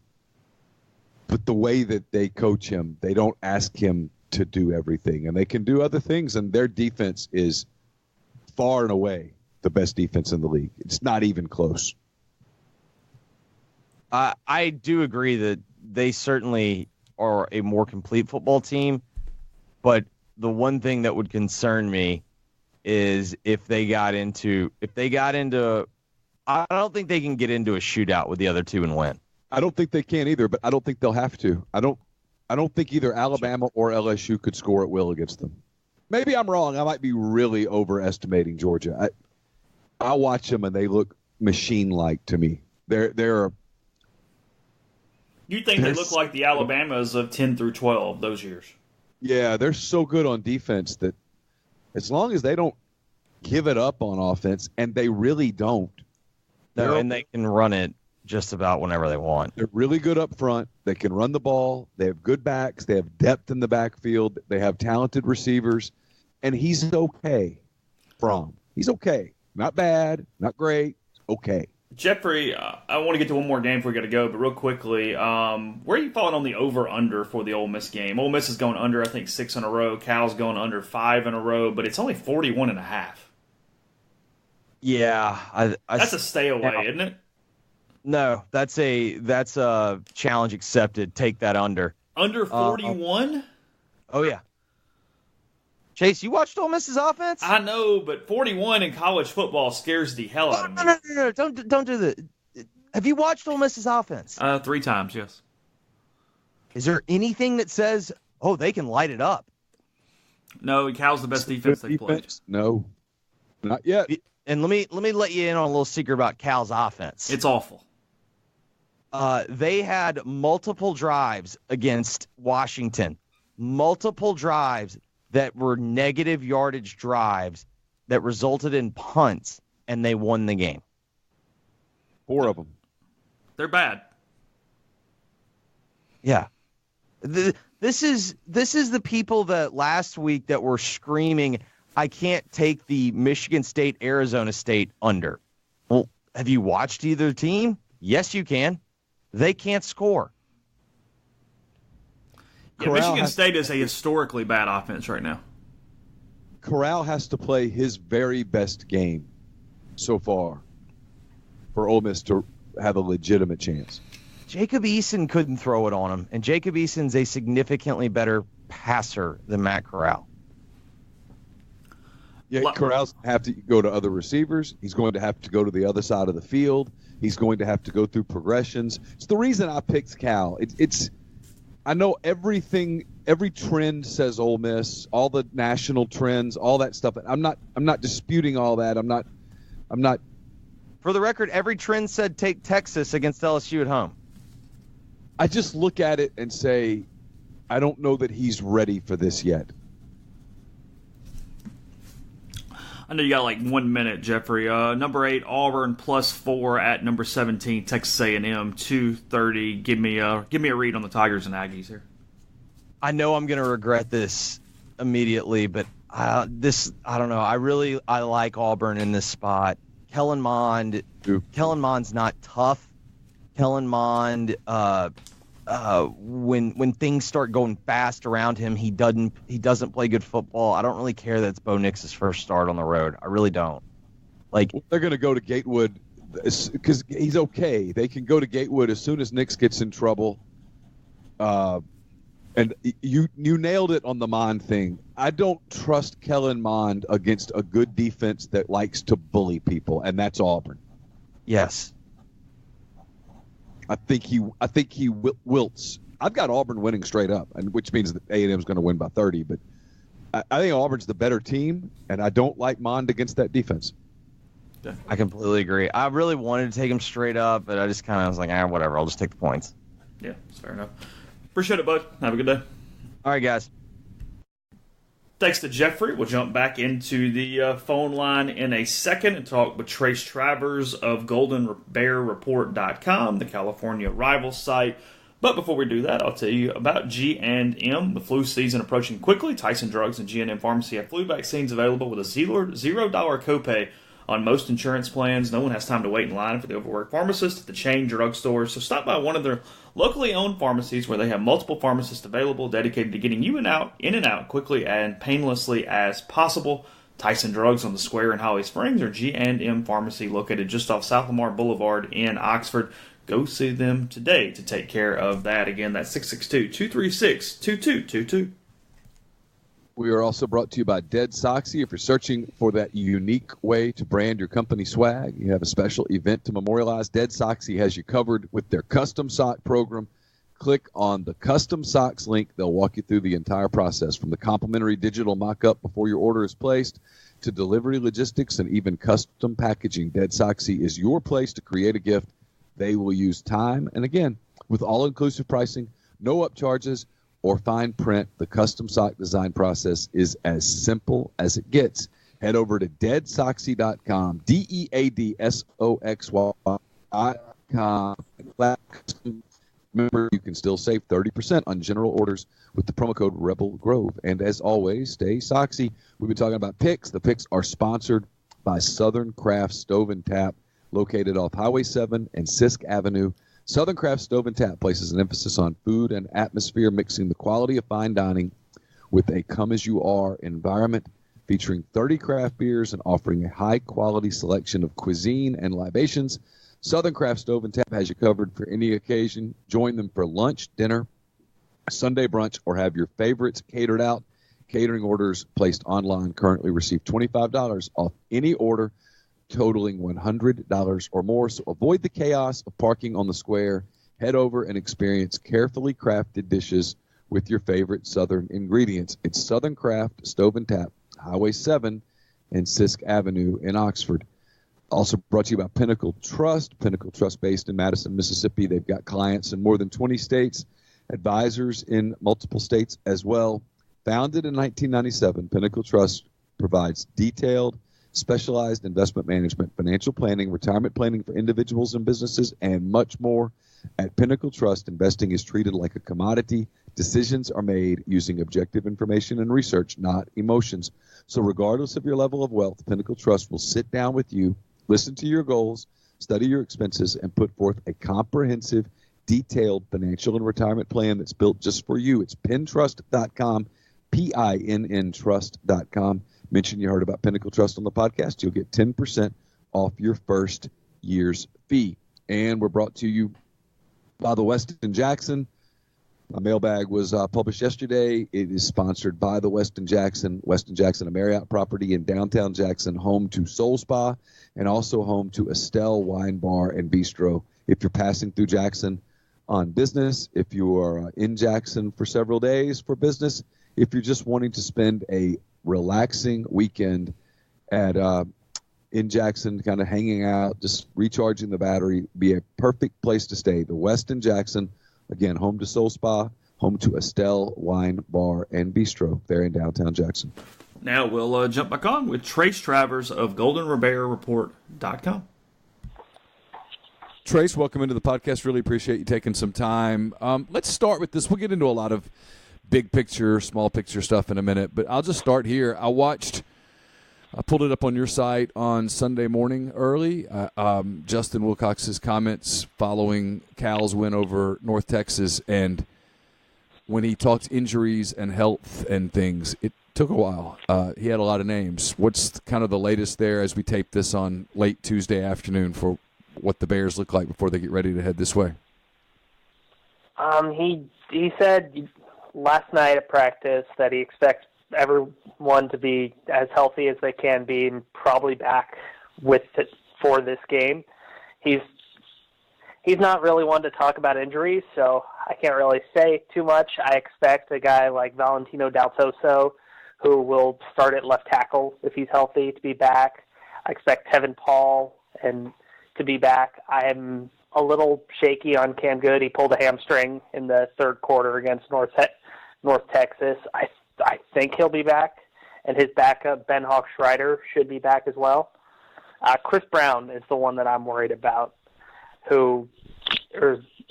But the way that they coach him, they don't ask him to do everything, and they can do other things, and their defense is far and away the best defense in the league. It's not even close. I do agree that they certainly are a more complete football team, but the one thing that would concern me is if they got into I don't think they can get into a shootout with the other two and win. I don't think they can either, but I don't think they'll have to. I don't think either Alabama or LSU could score at will against them. Maybe I'm wrong. I might be really overestimating Georgia. I watch them and they look machine-like to me. They're You think they look like the Alabamas of 10 through 12 those years? Yeah, they're so good on defense that as long as they don't give it up on offense, and they really don't. No, and they can run it just about whenever they want. They're really good up front. They can run the ball. They have good backs. They have depth in the backfield. They have talented receivers. And he's okay. He's okay. Not bad, not great, okay. Jeffrey, I want to get to one more game before we got to go, but real quickly, where are you falling on the over-under for the Ole Miss game? Ole Miss is going under, I think, 6 in a row. Cal's going under 5 in a row, but it's only 41.5. Yeah. That's a stay away, isn't it? No, that's a challenge accepted. Take that under. Under 41? Oh, yeah. Chase, you watched Ole Miss's offense? I know, but 41 in college football scares the hell out of me. No. Don't do that. Have you watched Ole Miss's offense? 3 times, yes. Is there anything that says, oh, they can light it up? No, Cal's the best defense they played. No, not yet. And let me let you in on a little secret about Cal's offense. It's awful. They had multiple drives against Washington. Multiple drives that were negative yardage drives that resulted in punts, and they won the game. 4 of them. They're bad. Yeah. This is the people that last week that were screaming, I can't take the Michigan State, Arizona State under. Well, have you watched either team? Yes, you can. They can't score. Yeah, Michigan State is a historically bad offense right now. Corral has to play his very best game so far for Ole Miss to have a legitimate chance. Jacob Eason couldn't throw it on him, and Jacob Eason's a significantly better passer than Matt Corral. Yeah, Corral's have to go to other receivers. He's going to have to go to the other side of the field. He's going to have to go through progressions. It's the reason I picked Cal. I know every trend says Ole Miss, all the national trends, all that stuff. I'm not disputing all that. I'm not. For the record, every trend said take Texas against LSU at home. I just look at it and say, I don't know that he's ready for this yet. I know you got like 1 minute, Jeffrey. Number 8, Auburn +4 at number 17, Texas A&M 230. Give me a read on the Tigers and Aggies here. I know I'm going to regret this immediately, but I don't know. I like Auburn in this spot. Kellen Mond's not tough. Kellen Mond, when things start going fast around him, he doesn't play good football. I don't really care that it's Bo Nix's first start on the road. I really don't. They're going to go to Gatewood because he's okay. They can go to Gatewood as soon as Nix gets in trouble. And you nailed it on the Mond thing. I don't trust Kellen Mond against a good defense that likes to bully people, and that's Auburn. Yes. I think he wilts. I've got Auburn winning straight up, and which means that A&M is going to win by 30. But I think Auburn's the better team, and I don't like Mond against that defense. I completely agree. I really wanted to take him straight up, but I just kind of was like, whatever. I'll just take the points. Yeah, that's fair enough. Appreciate it, bud. Have a good day. All right, guys. Thanks to Jeffrey. We'll jump back into the phone line in a second and talk with Trace Travers of GoldenBearReport.com, the California rival site. But before we do that, I'll tell you about G&M. The flu season approaching quickly. Tyson Drugs and G&M Pharmacy have flu vaccines available with a $0 copay on most insurance plans. No one has time to wait in line for the overworked pharmacist at the chain drugstores. So stop by one of their locally owned pharmacies where they have multiple pharmacists available dedicated to getting you in and out quickly and painlessly as possible. Tyson Drugs on the Square in Holly Springs or G&M Pharmacy located just off South Lamar Boulevard in Oxford. Go see them today to take care of that. Again, that's 662-236-2222. We are also brought to you by Dead Soxy. If you're searching for that unique way to brand your company swag, you have a special event to memorialize, Dead Soxy has you covered with their custom sock program. Click on the custom socks link. They'll walk you through the entire process, from the complimentary digital mock-up before your order is placed to delivery logistics and even custom packaging. Dead Soxy is your place to create a gift they will use time. And again, with all-inclusive pricing, no upcharges or fine print, the custom sock design process is as simple as it gets. Head over to deadsoxy.com, DEADSOXY.com. Remember, you can still save 30% on general orders with the promo code Rebel Grove. And as always, stay Soxy. We've been talking about picks. The picks are sponsored by Southern Craft Stove and Tap, located off Highway 7 and Sisk Avenue. Southern Craft Stove and Tap places an emphasis on food and atmosphere, mixing the quality of fine dining with a come-as-you-are environment, featuring 30 craft beers and offering a high-quality selection of cuisine and libations. Southern Craft Stove and Tap has you covered for any occasion. Join them for lunch, dinner, Sunday brunch, or have your favorites catered out. Catering orders placed online currently receive $25 off any order totaling $100 or more. So avoid the chaos of parking on the square. Head over and experience carefully crafted dishes with your favorite Southern ingredients. It's Southern Craft Stove and Tap, Highway 7 and Sisk Avenue in Oxford. Also brought to you by Pinnacle Trust based in Madison, Mississippi. They've got clients in more than 20 states, advisors in multiple states as well. Founded in 1997, Pinnacle Trust provides detailed, specialized investment management, financial planning, retirement planning for individuals and businesses, and much more. At Pinnacle Trust, investing is treated like a commodity. Decisions are made using objective information and research, not emotions. So regardless of your level of wealth, Pinnacle Trust will sit down with you, listen to your goals, study your expenses, and put forth a comprehensive, detailed financial and retirement plan that's built just for you. It's pintrust.com, PINN trust.com. Mention you heard about Pinnacle Trust on the podcast. You'll get 10% off your first year's fee. And we're brought to you by the Westin Jackson. My mailbag was published yesterday. It is sponsored by the Westin Jackson. Westin Jackson, a Marriott property in downtown Jackson, home to Soul Spa and also home to Estelle Wine Bar and Bistro. If you're passing through Jackson on business, if you are in Jackson for several days for business, if you're just wanting to spend a relaxing weekend at in Jackson, kind of hanging out, just recharging the battery, be a perfect place to stay. The Westin Jackson, again, home to Soul Spa, home to Estelle Wine Bar and Bistro there in downtown Jackson. Now we'll jump back on with Trace Travers of GoldenBearReport.com. Trace, welcome into the podcast. Really appreciate you taking some time. Let's start with this. We'll get into a lot of big picture, small picture stuff in a minute, but I'll just start here. I pulled it up on your site on Sunday morning early. Justin Wilcox's comments following Cal's win over North Texas, and when he talked injuries and health and things, it took a while. He had a lot of names. What's kind of the latest there as we tape this on late Tuesday afternoon for what the Bears look like before they get ready to head this way? He said last night at practice that he expects everyone to be as healthy as they can be and probably back for this game. He's not really one to talk about injuries, so I can't really say too much. I expect a guy like Valentino Daltoso, who will start at left tackle if he's healthy, to be back. I expect Tevin Paul to be back. I'm a little shaky on Cam Good. He pulled a hamstring in the third quarter against North Texas. I think he'll be back, and his backup, Ben Hawk-Schreider, should be back as well. Chris Brown is the one that I'm worried about, or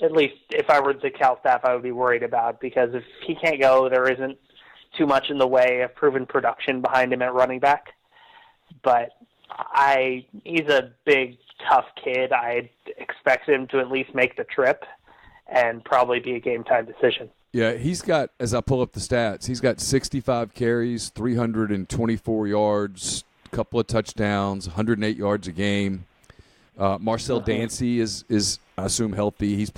at least if I were the Cal staff, I would be worried about, because if he can't go, there isn't too much in the way of proven production behind him at running back. But he's a big, tough kid. I expect him to at least make the trip and probably be a game-time decision. Yeah, he's got, as I pull up the stats, he's got 65 carries, 324 yards, a couple of touchdowns, 108 yards a game. Marcel Dancy is I assume healthy. He's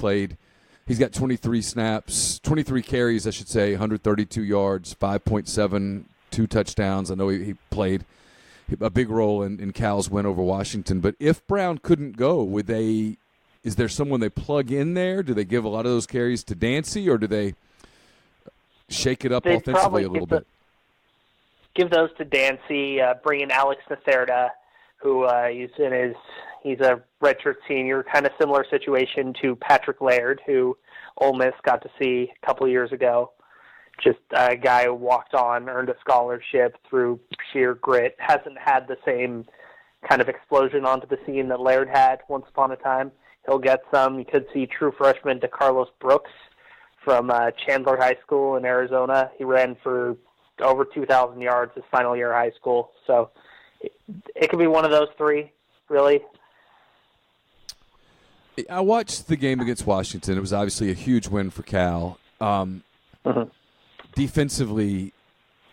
got 23 carries, I should say, 132 yards, 5.7, 2 touchdowns. I know he played a big role in Cal's win over Washington. But if Brown couldn't go, is there someone they plug in there? Do they give a lot of those carries to Dancy, or do they shake it up offensively a little bit? Give those to Dancy, bring in Alex Nacerda, who he's a redshirt senior, kind of similar situation to Patrick Laird, who Ole Miss got to see a couple of years ago. Just a guy who walked on, earned a scholarship through sheer grit, hasn't had the same kind of explosion onto the scene that Laird had once upon a time. He'll get some. You could see true freshman DeCarlos Brooks from Chandler High School in Arizona. He ran for over 2,000 yards his final year of high school. So it could be one of those three, really. I watched the game against Washington. It was obviously a huge win for Cal. Defensively,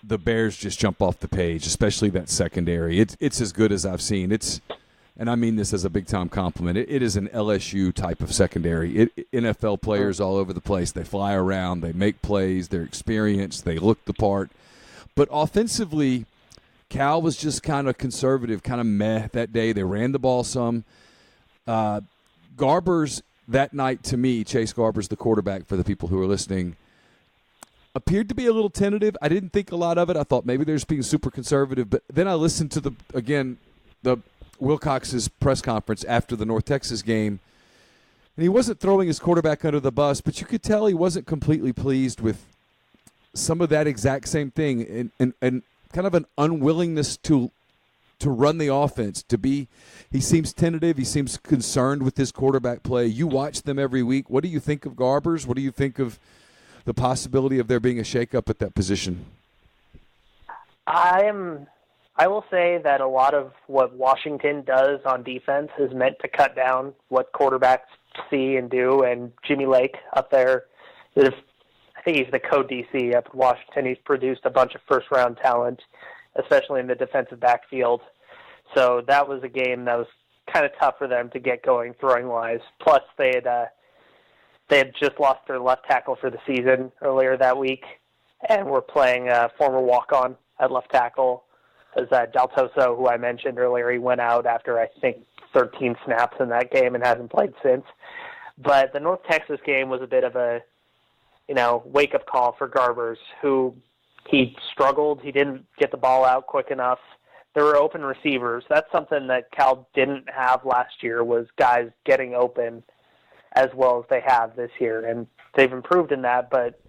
the Bears just jump off the page, especially that secondary. It's as good as I've seen. And I mean this as a big-time compliment. It is an LSU type of secondary. NFL players all over the place. They fly around. They make plays. They're experienced. They look the part. But offensively, Cal was just kind of conservative, kind of meh that day. They ran the ball some. Garbers that night, to me, Chase Garbers, the quarterback for the people who are listening, appeared to be a little tentative. I didn't think a lot of it. I thought maybe they're just being super conservative. But then I listened to the Wilcox's press conference after the North Texas game, and he wasn't throwing his quarterback under the bus, but you could tell he wasn't completely pleased with some of that exact same thing and kind of an unwillingness to run the offense. He seems tentative. He seems concerned with his quarterback play. You watch them every week. What do you think of Garbers? What do you think of the possibility of there being a shakeup at that position? I will say that a lot of what Washington does on defense is meant to cut down what quarterbacks see and do. And Jimmy Lake up there, I think he's the co-DC up in Washington. He's produced a bunch of first-round talent, especially in the defensive backfield. So that was a game that was kind of tough for them to get going throwing-wise. Plus, they had just lost their left tackle for the season earlier that week, and were playing a former walk-on at left tackle. As Daltoso, who I mentioned earlier, he went out after, I think, 13 snaps in that game and hasn't played since. But the North Texas game was a bit of a, wake-up call for Garbers, who he struggled. He didn't get the ball out quick enough. There were open receivers. That's something that Cal didn't have last year, was guys getting open as well as they have this year. And they've improved in that, but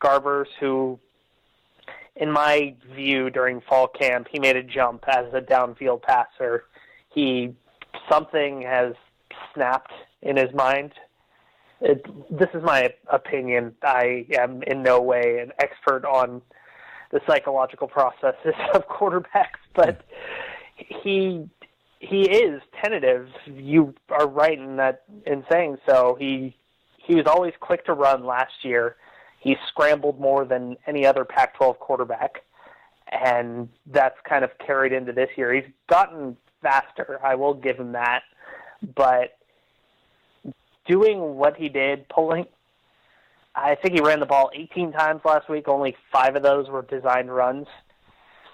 Garbers, who, in my view, during fall camp, he made a jump as a downfield passer. Something has snapped in his mind. This is my opinion. I am in no way an expert on the psychological processes of quarterbacks, but he is tentative. You are right in saying so. He was always quick to run last year. He scrambled more than any other Pac-12 quarterback, and that's kind of carried into this year. He's gotten faster, I will give him that, but doing what he did, I think he ran the ball 18 times last week. Only 5 of those were designed runs.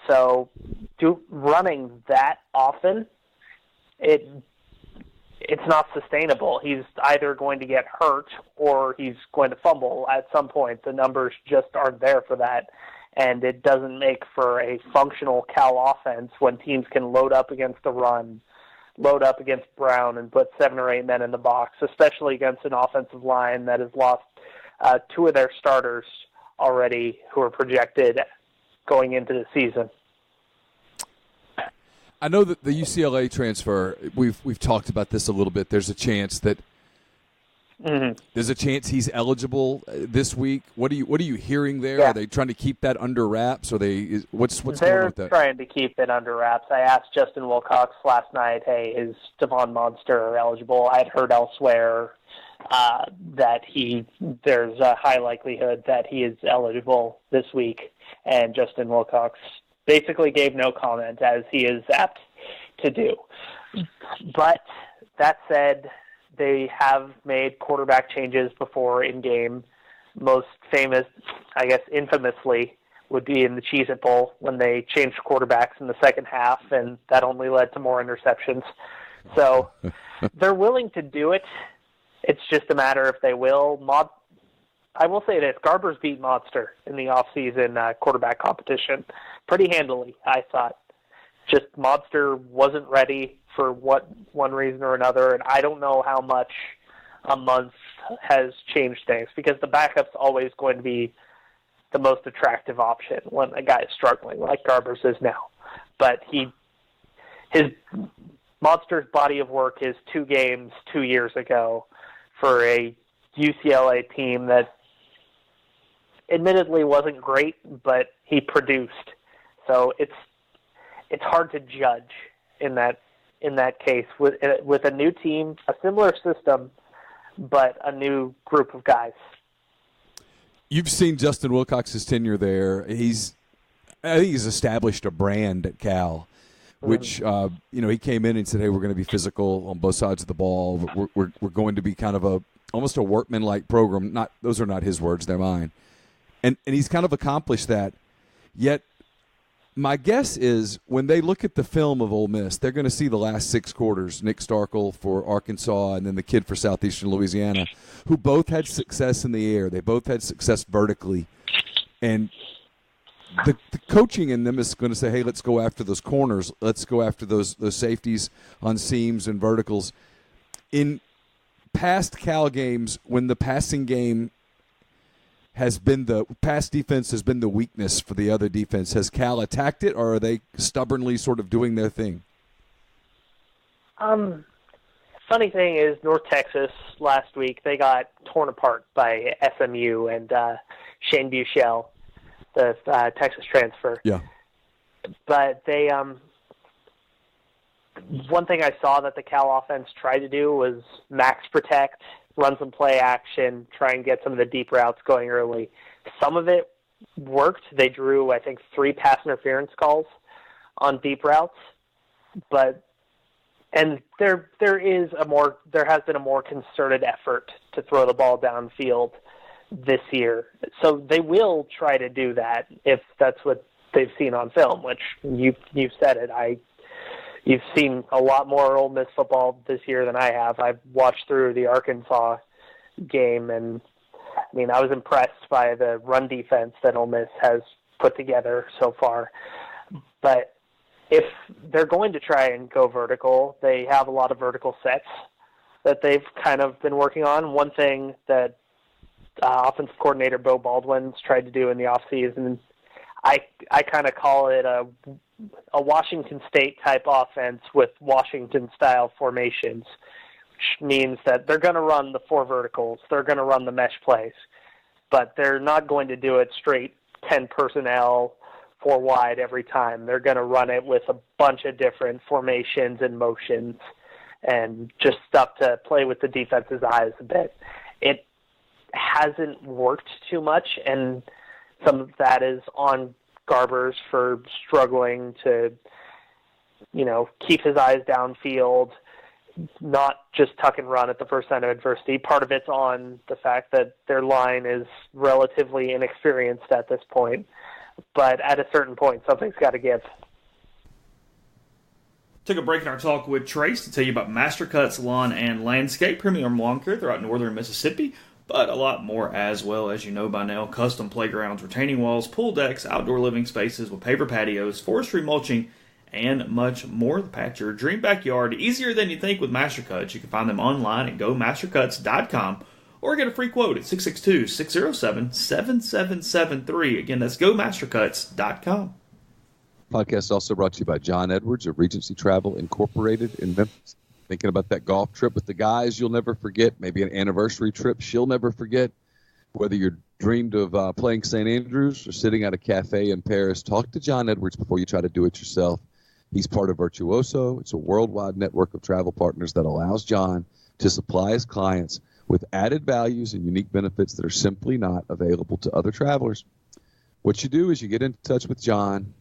So running that often, it's not sustainable. He's either going to get hurt or he's going to fumble at some point. The numbers just aren't there for that. and it doesn't make for a functional Cal offense when teams can load up against the run, load up against Brown, and put 7 or 8 men in the box, especially against an offensive line that has lost 2 of their starters already who are projected going into the season. I know that the UCLA transfer, we've talked about this a little bit. There's a chance that there's a chance he's eligible this week. What are you hearing there? Yeah. Are they trying to keep that under wraps? Or what's going on with that? They're trying to keep it under wraps. I asked Justin Wilcox last night, hey, is Devon Monster eligible? I'd heard elsewhere that there's a high likelihood that he is eligible this week, and Justin Wilcox basically gave no comment, as he is apt to do. But that said, they have made quarterback changes before in game. Most famous, I guess infamously, would be in the Cheez-It Bowl when they changed quarterbacks in the second half, and that only led to more interceptions. So they're willing to do it. It's just a matter if they will. I will say this, Garbers beat Monster in the offseason quarterback competition pretty handily, I thought. Just Monster wasn't ready for one reason or another, and I don't know how much a month has changed things, because the backup's always going to be the most attractive option when a guy is struggling, like Garbers is now. But his Monster's body of work is 2 games 2 years ago for a UCLA team that admittedly wasn't great, but he produced. So it's hard to judge in that case with a new team, a similar system, but a new group of guys. You've seen Justin Wilcox's tenure there. I think he's established a brand at Cal, which he came in and said, "Hey, we're going to be physical on both sides of the ball. We're going to be kind of almost a workman-like program." Those are not his words; they're mine. And he's kind of accomplished that. Yet, my guess is when they look at the film of Ole Miss, they're going to see the last 6 quarters. Nick Starkel for Arkansas, and then the kid for Southeastern Louisiana, who both had success in the air. They both had success vertically, and the coaching in them is going to say, "Hey, let's go after those corners. Let's go after those safeties on seams and verticals." In past Cal games, when the passing game pass defense has been the weakness for the other defense, has Cal attacked it, or are they stubbornly sort of doing their thing? Funny thing is, North Texas last week, they got torn apart by SMU and Shane Buechele, the Texas transfer. Yeah. But they, one thing I saw that the Cal offense tried to do was max protect, run some play action, try and get some of the deep routes going early. Some of it worked. They drew, I think, 3 pass interference calls on deep routes, and there has been a more concerted effort to throw the ball downfield this year. So they will try to do that if that's what they've seen on film, which you've said it. You've seen a lot more Ole Miss football this year than I have. I've watched through the Arkansas game, and I was impressed by the run defense that Ole Miss has put together so far. But if they're going to try and go vertical, they have a lot of vertical sets that they've kind of been working on. One thing that offensive coordinator Bo Baldwin's tried to do in the offseason, I kind of call it a Washington State type offense with Washington style formations, which means that they're going to run the 4 verticals, they're going to run the mesh plays, but they're not going to do it straight 10 personnel 4 wide every time. They're going to run it with a bunch of different formations and motions and just stuff to play with the defense's eyes a bit. It hasn't worked too much, and some of that is on Garbers for struggling to, keep his eyes downfield, not just tuck and run at the first sign of adversity. Part of it's on the fact that their line is relatively inexperienced at this point. But at a certain point, something's got to give. Took a break in our talk with Trace to tell you about Master Cuts Lawn and Landscape Premium Lawn Care. They're out in northern Mississippi. but a lot more as well. As you know by now, custom playgrounds, retaining walls, pool decks, outdoor living spaces with paver patios, forestry mulching, and much more to patch your dream backyard easier than you think with MasterCuts. You can find them online at gomastercuts.com or get a free quote at 662-607-7773. Again, that's gomastercuts.com. Podcast is also brought to you by John Edwards of Regency Travel Incorporated in Memphis. Thinking about that golf trip with the guys you'll never forget, maybe an anniversary trip she'll never forget. Whether you're dreamed of playing St. Andrews or sitting at a cafe in Paris, talk to John Edwards before you try to do it yourself. He's part of Virtuoso. It's a worldwide network of travel partners that allows John to supply his clients with added values and unique benefits that are simply not available to other travelers. What you do is you get in touch with John.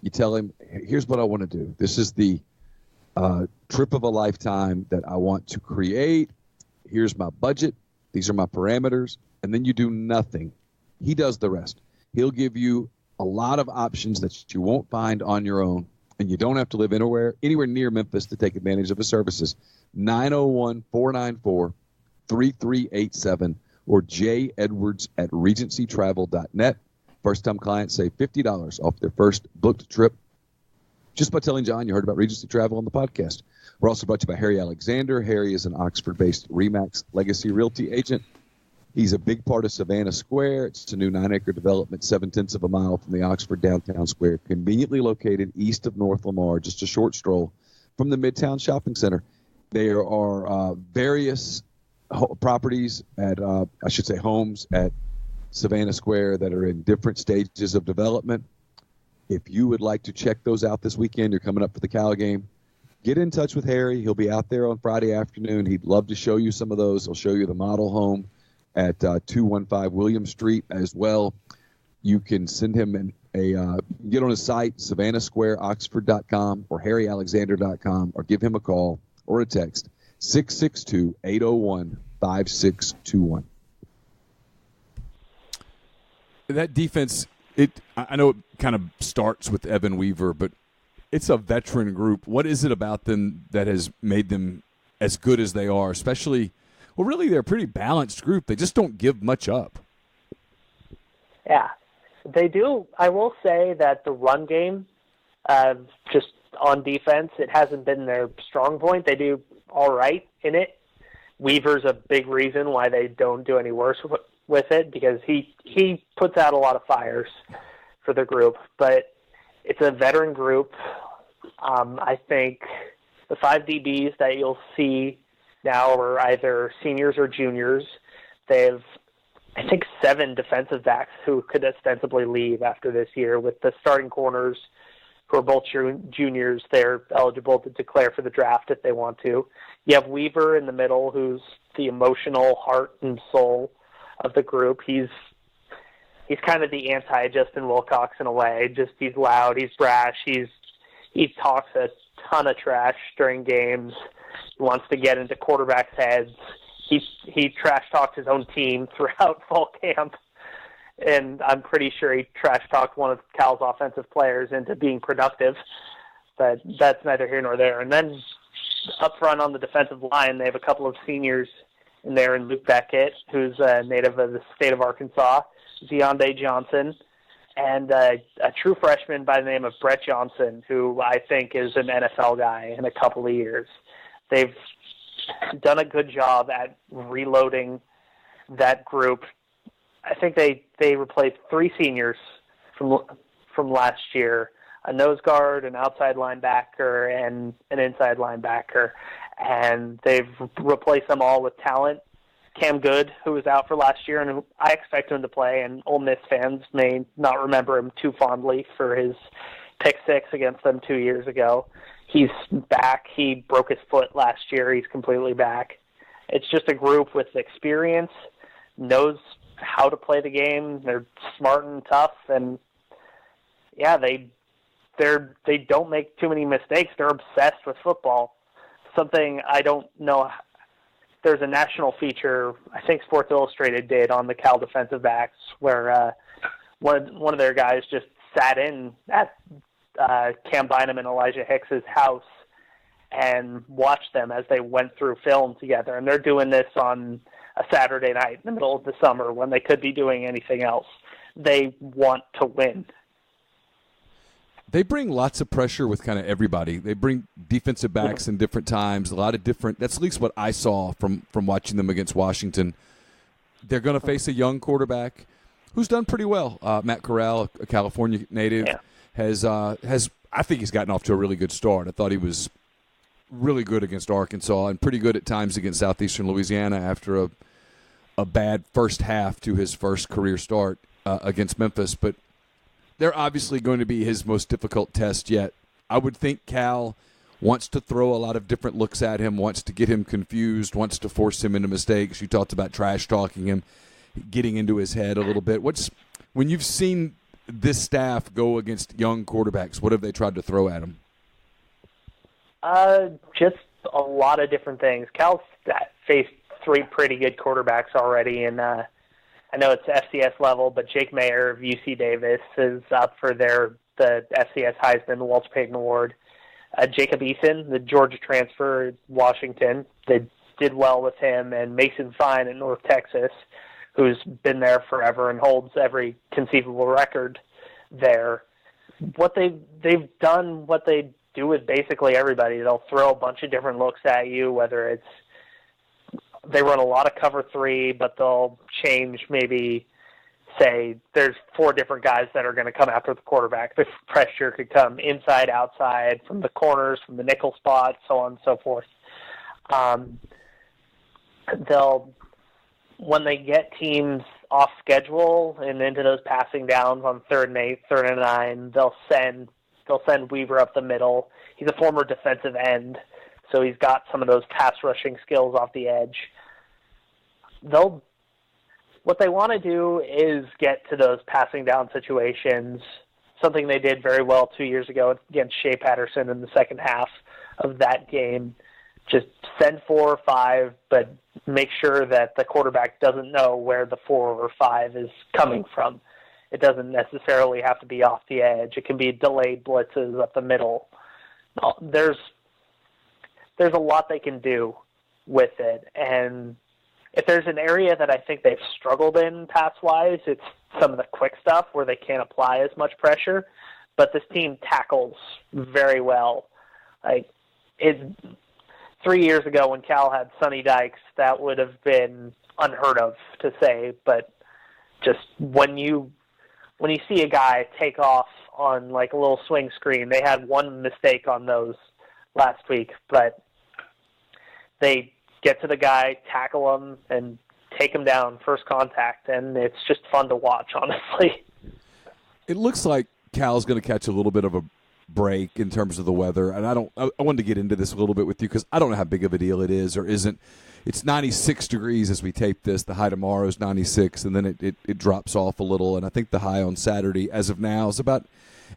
You tell him, here's what I want to do. This is the trip of a lifetime that I want to create. Here's my budget. These are my parameters. And then you do nothing. He does the rest. He'll give you a lot of options that you won't find on your own. And you don't have to live anywhere near Memphis to take advantage of his services. 901-494-3387 or jedwards@regencytravel.net. First-time clients save $50 off their first booked trip just by telling John you heard about Regency Travel on the podcast. We're also brought to you by Harry Alexander. Harry is an Oxford-based RE/MAX Legacy Realty agent. He's a big part of Savannah Square. It's a new 9-acre development, 0.7 of a mile from the Oxford downtown square, conveniently located east of North Lamar, just a short stroll from the Midtown Shopping Center. There are various properties homes at Savannah Square that are in different stages of development. If you would like to check those out this weekend, you're coming up for the Cal game, get in touch with Harry. He'll be out there on Friday afternoon. He'd love to show you some of those. He'll show you the model home at 215 William Street as well. You can send him get on his site, savannahsquareoxford.com or harryalexander.com, or give him a call or a text, 662-801-5621. That defense, I know it kind of starts with Evan Weaver, but it's a veteran group. What is it about them that has made them as good as they are, especially – well, really, they're a pretty balanced group. They just don't give much up. Yeah, they do. I will say that the run game, just on defense, it hasn't been their strong point. They do all right in it. Weaver's a big reason why they don't do any worse with it, because he puts out a lot of fires for the group. But it's a veteran group. I think the 5 DBs that you'll see now are either seniors or juniors. They have, I think, 7 defensive backs who could ostensibly leave after this year. With the starting corners, who are both juniors, they're eligible to declare for the draft if they want to. You have Weaver in the middle, who's the emotional heart and soul of the group. He's kind of the anti-Justin Wilcox in a way. Just he's loud, he's brash, he talks a ton of trash during games. He wants to get into quarterbacks' heads. He trash talked his own team throughout fall camp, and I'm pretty sure he trash talked one of Cal's offensive players into being productive. But that's neither here nor there. And then up front on the defensive line, they have a couple of seniors in there, in Luke Beckett, who's a native of the state of Arkansas, Zionde Johnson, and a true freshman by the name of Brett Johnson, who I think is an NFL guy in a couple of years. They've done a good job at reloading that group. I think they replaced 3 seniors from last year, a nose guard, an outside linebacker, and an inside linebacker. And they've replaced them all with talent. Cam Good, who was out for last year, and who I expect him to play, and Ole Miss fans may not remember him too fondly for his pick 6 against them 2 years ago. He's back. He broke his foot last year. He's completely back. It's just a group with experience, knows how to play the game. They're smart and tough, and yeah, they don't make too many mistakes. They're obsessed with football. Something I don't know. There's a national feature I think Sports Illustrated did on the Cal defensive backs, where one of their guys just sat in at Cam Bynum and Elijah Hicks's house and watched them as they went through film together. And they're doing this on a Saturday night in the middle of the summer when they could be doing anything else. They want to win. They bring lots of pressure with kind of everybody. They bring defensive backs in different times, a lot of different – that's at least what I saw from watching them against Washington. They're going to face a young quarterback who's done pretty well. Matt Corral, a California native, has I think he's gotten off to a really good start. I thought he was really good against Arkansas and pretty good at times against Southeastern Louisiana after a bad first half to his first career start against Memphis. But they're obviously going to be his most difficult test yet. I would think Cal wants to throw a lot of different looks at him, wants to get him confused, wants to force him into mistakes. You talked about trash-talking him, getting into his head a little bit. When you've seen this staff go against young quarterbacks, what have they tried to throw at him? Just a lot of different things. Cal's faced 3 pretty good quarterbacks already, and I know it's FCS level, but Jake Mayer of UC Davis is up for the FCS Heisman, the Walter Payton Award. Jacob Eason, the Georgia transfer at Washington, they did well with him, and Mason Fine in North Texas, who's been there forever and holds every conceivable record there. What they've done, what they do with basically everybody. They'll throw a bunch of different looks at you, whether it's they run a lot of cover 3, but they'll change maybe, say, there's 4 different guys that are going to come after the quarterback. The pressure could come inside, outside, from the corners, from the nickel spot, so on and so forth. When they get teams off schedule and into those passing downs on 3rd and 8, 3rd and 9, they'll send Weaver up the middle. He's a former defensive end, so he's got some of those pass rushing skills off the edge. What they want to do is get to those passing down situations, something they did very well 2 years ago against Shea Patterson in the second half of that game. Just send 4 or 5, but make sure that the quarterback doesn't know where the 4 or 5 is coming from. It doesn't necessarily have to be off the edge. It can be delayed blitzes up the middle. There's a lot they can do with it. And if there's an area that I think they've struggled in pass-wise, it's some of the quick stuff where they can't apply as much pressure. But this team tackles very well. 3 years ago when Cal had Sonny Dykes, that would have been unheard of to say. But just when you see a guy take off on like a little swing screen, they had one mistake on those last week, but they get to the guy, tackle him, and take him down first contact, and it's just fun to watch, honestly. It looks like Cal's going to catch a little bit of a break in terms of the weather, and I wanted to get into this a little bit with you because I don't know how big of a deal it is or isn't. It's 96 degrees as we tape this. The high tomorrow is 96, and then it drops off a little, and I think the high on Saturday, as of now, is about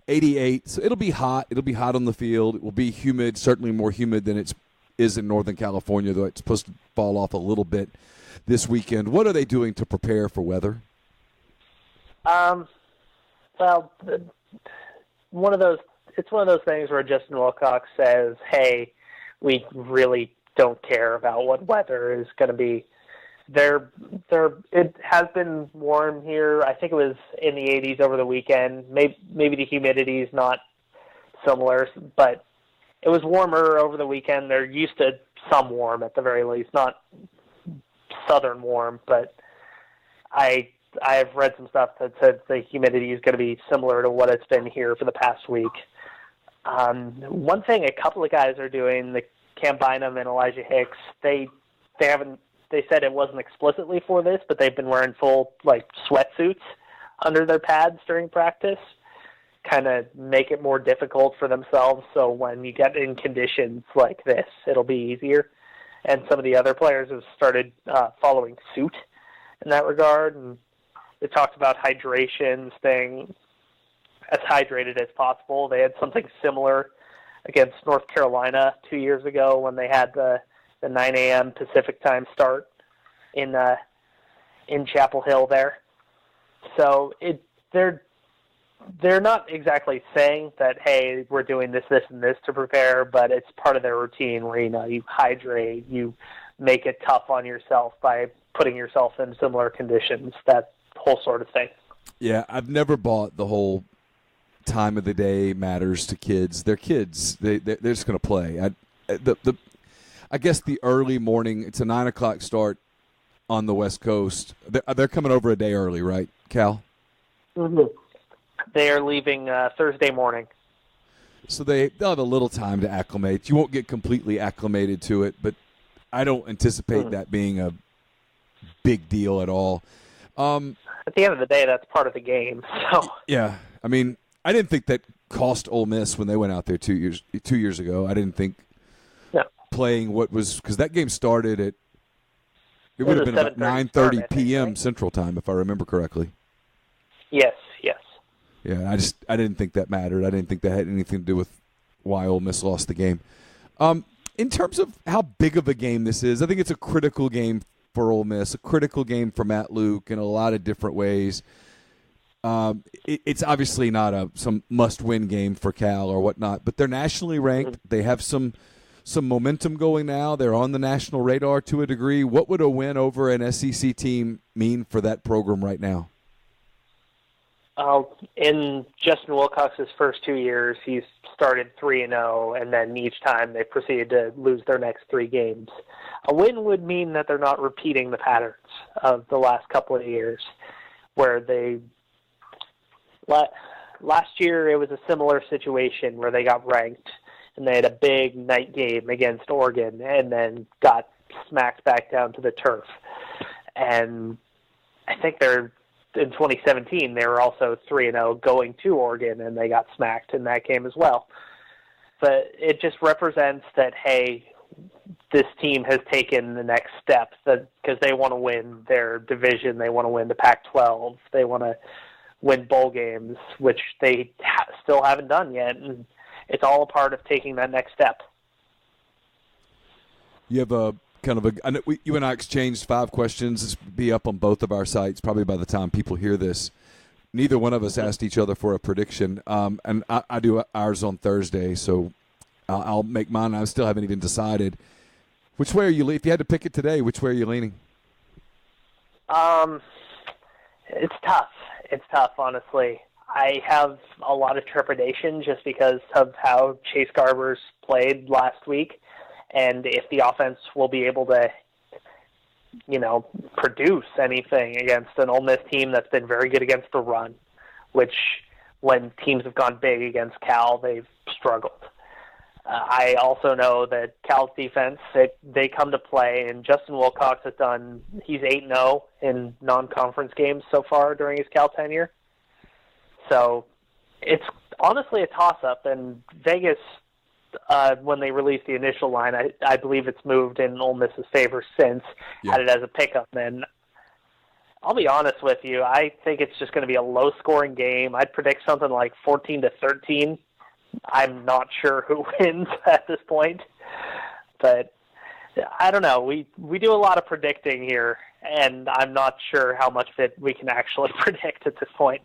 88. So it'll be hot. It'll be hot on the field. It will be humid, certainly more humid than it is in Northern California, though it's supposed to fall off a little bit this weekend. What are they doing to prepare for weather? Well, one of those things where Justin Wilcox says, "Hey, we really don't care about what weather is going to be." It has been warm here. I think it was in the 80s over the weekend. Maybe the humidity is not similar, but it was warmer over the weekend. They're used to some warm at the very least, not southern warm, but I've read some stuff that says the humidity is going to be similar to what it's been here for the past week. One thing a couple of guys are doing, Cam Bynum and Elijah Hicks, they said it wasn't explicitly for this, but they've been wearing full sweatsuits under their pads during practice, kind of make it more difficult for themselves. So when you get in conditions like this, it'll be easier. And some of the other players have started following suit in that regard. And they talked about hydration, staying as hydrated as possible. They had something similar against North Carolina 2 years ago when they had the 9 a.m. Pacific time start in Chapel Hill there. So they're not exactly saying that, hey, we're doing this, this, and this to prepare, but it's part of their routine where, you hydrate, you make it tough on yourself by putting yourself in similar conditions, that whole sort of thing. Yeah, I've never bought the whole time of the day matters to kids. They're kids. They're just going to play. I guess the early morning, it's a 9 o'clock start on the West Coast. They're coming over a day early, right, Cal? Mm-hmm. They are leaving Thursday morning. So they'll have a little time to acclimate. You won't get completely acclimated to it, but I don't anticipate that being a big deal at all. At the end of the day, that's part of the game. So yeah, I mean, I didn't think that cost Ole Miss when they went out there 2 years ago. I didn't think playing what was, because that game started at, it would have been about 9:30 p.m. Right? Central Time, if I remember correctly. Yes. Yeah, I didn't think that mattered. I didn't think that had anything to do with why Ole Miss lost the game. In terms of how big of a game this is, I think it's a critical game for Ole Miss, a critical game for Matt Luke in a lot of different ways. It's obviously not some must-win game for Cal or whatnot, but they're nationally ranked. They have some momentum going now. They're on the national radar to a degree. What would a win over an SEC team mean for that program right now? In Justin Wilcox's first 2 years, he's started 3-0, and then each time they proceeded to lose their next 3 games. A win would mean that they're not repeating the patterns of the last couple of years, where they last year it was a similar situation where they got ranked and they had a big night game against Oregon and then got smacked back down to the turf. And I think in 2017, they were also 3-0 going to Oregon, and they got smacked in that game as well. But it just represents that, hey, this team has taken the next step because they want to win their division. They want to win the Pac-12. They want to win bowl games, which they still haven't done yet. And it's all a part of taking that next step. You have you and I exchanged 5 questions. This will be up on both of our sites probably by the time people hear this. Neither one of us asked each other for a prediction, and I do ours on Thursday, so I'll make mine. I still haven't even decided. Which way are you leaning? If you had to pick it today, which way are you leaning? It's tough. It's tough, honestly. I have a lot of trepidation just because of how Chase Garbers played last week. And if the offense will be able to, produce anything against an Ole Miss team that's been very good against the run, which when teams have gone big against Cal, they've struggled. I also know that Cal's defense, they come to play, and Justin Wilcox he's 8-0 in non-conference games so far during his Cal tenure. So it's honestly a toss-up, and Vegas, when they released the initial line, I believe it's moved in Ole Miss's favor since, had it as a pickup. And I'll be honest with you, I think it's just going to be a low-scoring game. I'd predict something like 14-13. I'm not sure who wins at this point, but I don't know. We do a lot of predicting here, and I'm not sure how much of it we can actually predict at this point.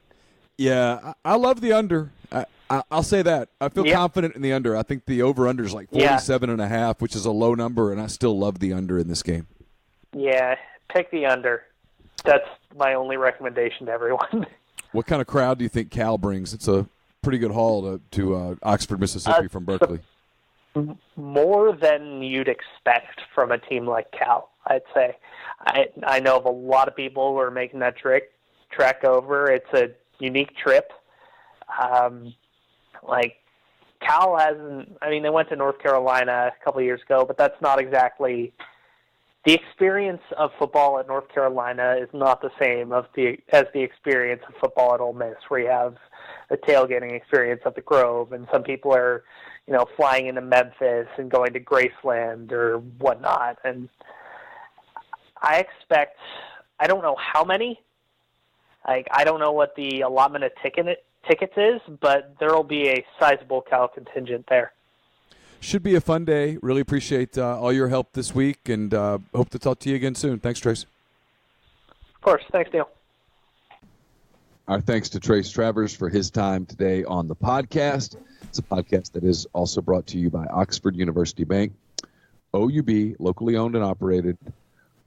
Yeah, I love the under. I'll say that. I feel confident in the under. I think the over-under is like 47.5, which is a low number, and I still love the under in this game. Yeah, pick the under. That's my only recommendation to everyone. What kind of crowd do you think Cal brings? It's a pretty good haul to Oxford, Mississippi from Berkeley. More than you'd expect from a team like Cal, I'd say. I know of a lot of people who are making that trek over. It's a unique trip. Cal hasn't, they went to North Carolina a couple of years ago, but that's not exactly the experience of football at North Carolina is not the same as the experience of football at Ole Miss, where you have the tailgating experience at the Grove, and some people are, flying into Memphis and going to Graceland or whatnot. And I don't know how many. I don't know what the allotment of tickets is, but there will be a sizable Cal contingent there. Should be a fun day. Really appreciate all your help this week, and hope to talk to you again soon. Thanks, Trace. Of course. Thanks, Neal. Our thanks to Trace Travers for his time today on the podcast. It's a podcast that is also brought to you by Oxford University Bank. OUB, locally owned and operated,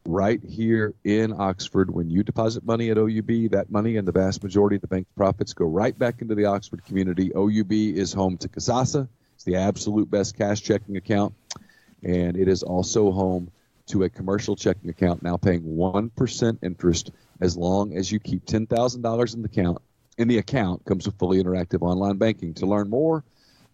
right here in Oxford. When you deposit money at OUB, that money and the vast majority of the bank's profits go right back into the Oxford community. OUB is home to Kasasa. It's the absolute best cash checking account, and it is also home to a commercial checking account now paying 1% interest as long as you keep $10,000 in the account. In the account comes with fully interactive online banking. To learn more,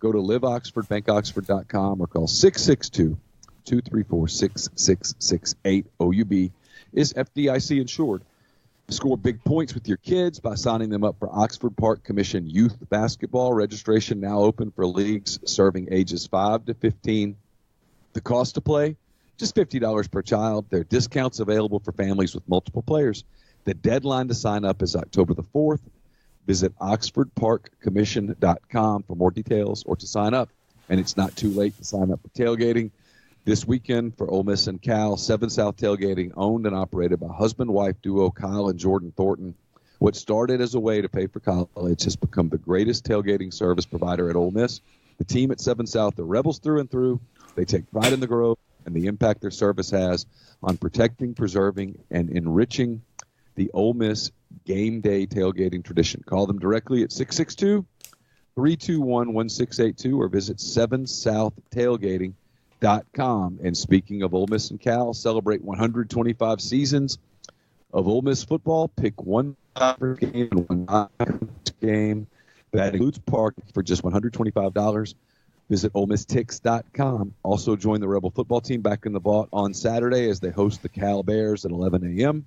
go to liveoxfordbankoxford.com or call 662-234-6668. OUB is FDIC insured. Score big points with your kids by signing them up for Oxford Park Commission Youth Basketball. Registration now open for leagues serving ages 5 to 15. The cost to play, just $50 per child. There are discounts available for families with multiple players. The deadline to sign up is October the 4th. Visit oxfordparkcommission.com for more details or to sign up. And it's not too late to sign up for tailgating. This weekend for Ole Miss and Cal, 7 South Tailgating, owned and operated by husband-wife duo Kyle and Jordan Thornton. What started as a way to pay for college has become the greatest tailgating service provider at Ole Miss. The team at 7 South are rebels through and through. They take pride in the Grove and the impact their service has on protecting, preserving, and enriching the Ole Miss game day tailgating tradition. Call them directly at 662-321-1682 or visit 7southtailgating.com. And speaking of Ole Miss and Cal, celebrate 125 seasons of Ole Miss football. Pick one game and one game. That includes parking for just $125. Visit OleMissTix.com. Also join the Rebel football team back in the vault on Saturday as they host the Cal Bears at 11 a.m.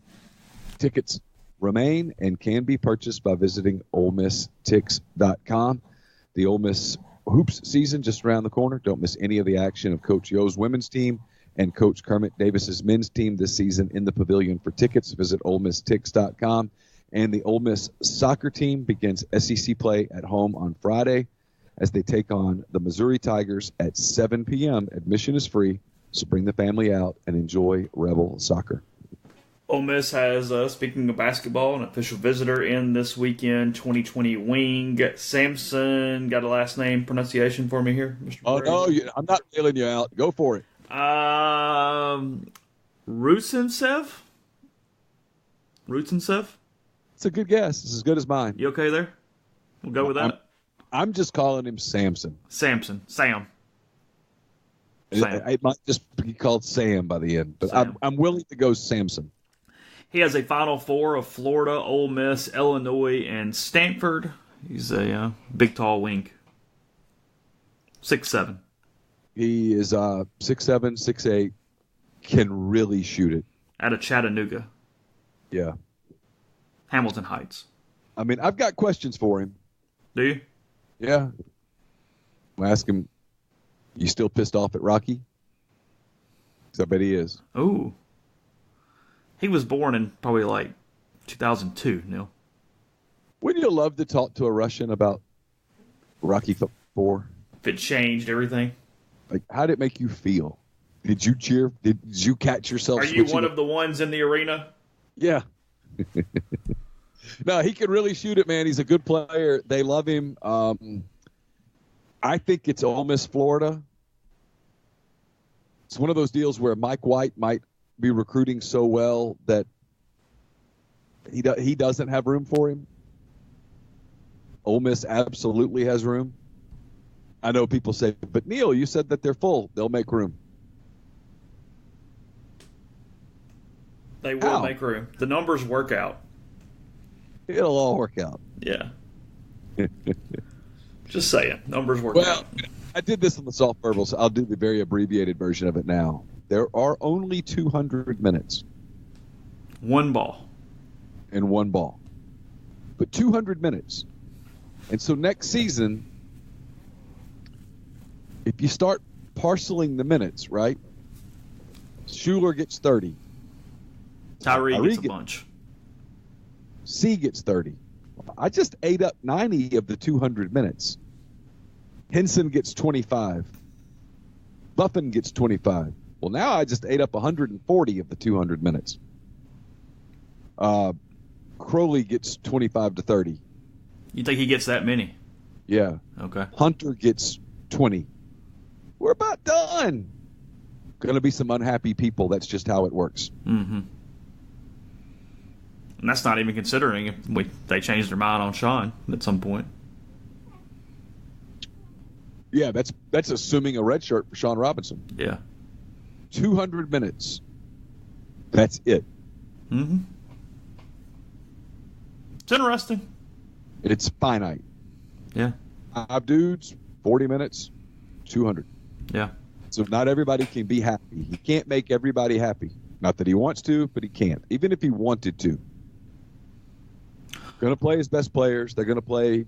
Tickets remain and can be purchased by visiting OleMissTix.com. The Ole Miss hoops season just around the corner. Don't miss any of the action of Coach Yo's women's team and Coach Kermit Davis's men's team this season in the pavilion. For tickets, visit OleMissTix.com. And the Ole Miss soccer team begins SEC play at home on Friday as they take on the Missouri Tigers at 7 p.m. Admission is free, so bring the family out and enjoy Rebel soccer. Ole Miss has, speaking of basketball, an official visitor in this weekend, 2020 wing. Samson, got a last name pronunciation for me here, Mr. Oh, no, I'm not bailing you out. Go for it. Rutsensev? It's a good guess. It's as good as mine. You okay there? We'll go with that. I'm just calling him Samson. Sam. It might just be called Sam by the end, but I'm willing to go Samson. He has a Final Four of Florida, Ole Miss, Illinois, and Stanford. He's a big, tall wing. 6'7". He is 6'7", 6'8", can really shoot it. Out of Chattanooga. Yeah. Hamilton Heights. I mean, I've got questions for him. Do you? Yeah. I'm ask him, you still pissed off at Rocky? Because I bet he is. Ooh. He was born in probably like 2002, Neal. Wouldn't you love to talk to a Russian about Rocky IV? If it changed everything. Like, how did it make you feel? Did you cheer? Did you catch yourself? Are you one of the ones in the arena? Yeah. No, he can really shoot it, man. He's a good player. They love him. I think it's Ole Miss, Florida. It's one of those deals where Mike White might be recruiting so well that he doesn't have room for him. Ole Miss absolutely has room. I know people say, but Neal, you said that they're full. They'll make room. They will make room. The numbers work out. It'll all work out. Yeah. Just saying. Numbers work out. Well, I did this on the Soft Verbal, so I'll do the very abbreviated version of it now. There are only 200 minutes. One ball. And one ball. But 200 minutes. And so next season, if you start parceling the minutes, right? Schuler gets 30. Tyree gets a bunch. C gets 30. I just ate up 90 of the 200 minutes. Henson gets 25. Buffin gets 25. Well, now I just ate up 140 of the 200 minutes. Crowley gets 25 to 30. You think he gets that many? Yeah. Okay. Hunter gets 20. We're about done. going to be some unhappy people. That's just how it works. Mm-hmm. And that's not even considering if they changed their mind on Sean at some point. Yeah, that's assuming a red shirt for Sean Robinson. Yeah. 200 minutes. That's it. Mm-hmm. It's interesting. It's finite. Yeah. 5 dudes, 40 minutes, 200. Yeah. So not everybody can be happy. He can't make everybody happy. Not that he wants to, but he can't. Even if he wanted to. Going to play his best players. They're going to play.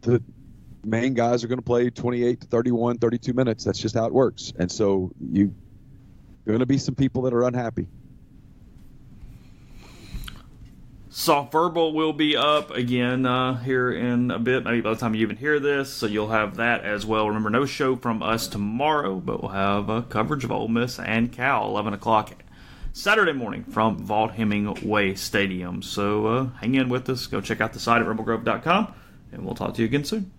The main guys are going to play 28 to 31, 32 minutes. That's just how it works. And so you're going to be some people that are unhappy. Soft Verbal will be up again here in a bit, maybe by the time you even hear this, so you'll have that as well. Remember, no show from us tomorrow, but we'll have coverage of Ole Miss and Cal, 11 o'clock Saturday morning from Vaught Hemingway Stadium. So hang in with us. Go check out the site at rebelgrove.com, and we'll talk to you again soon.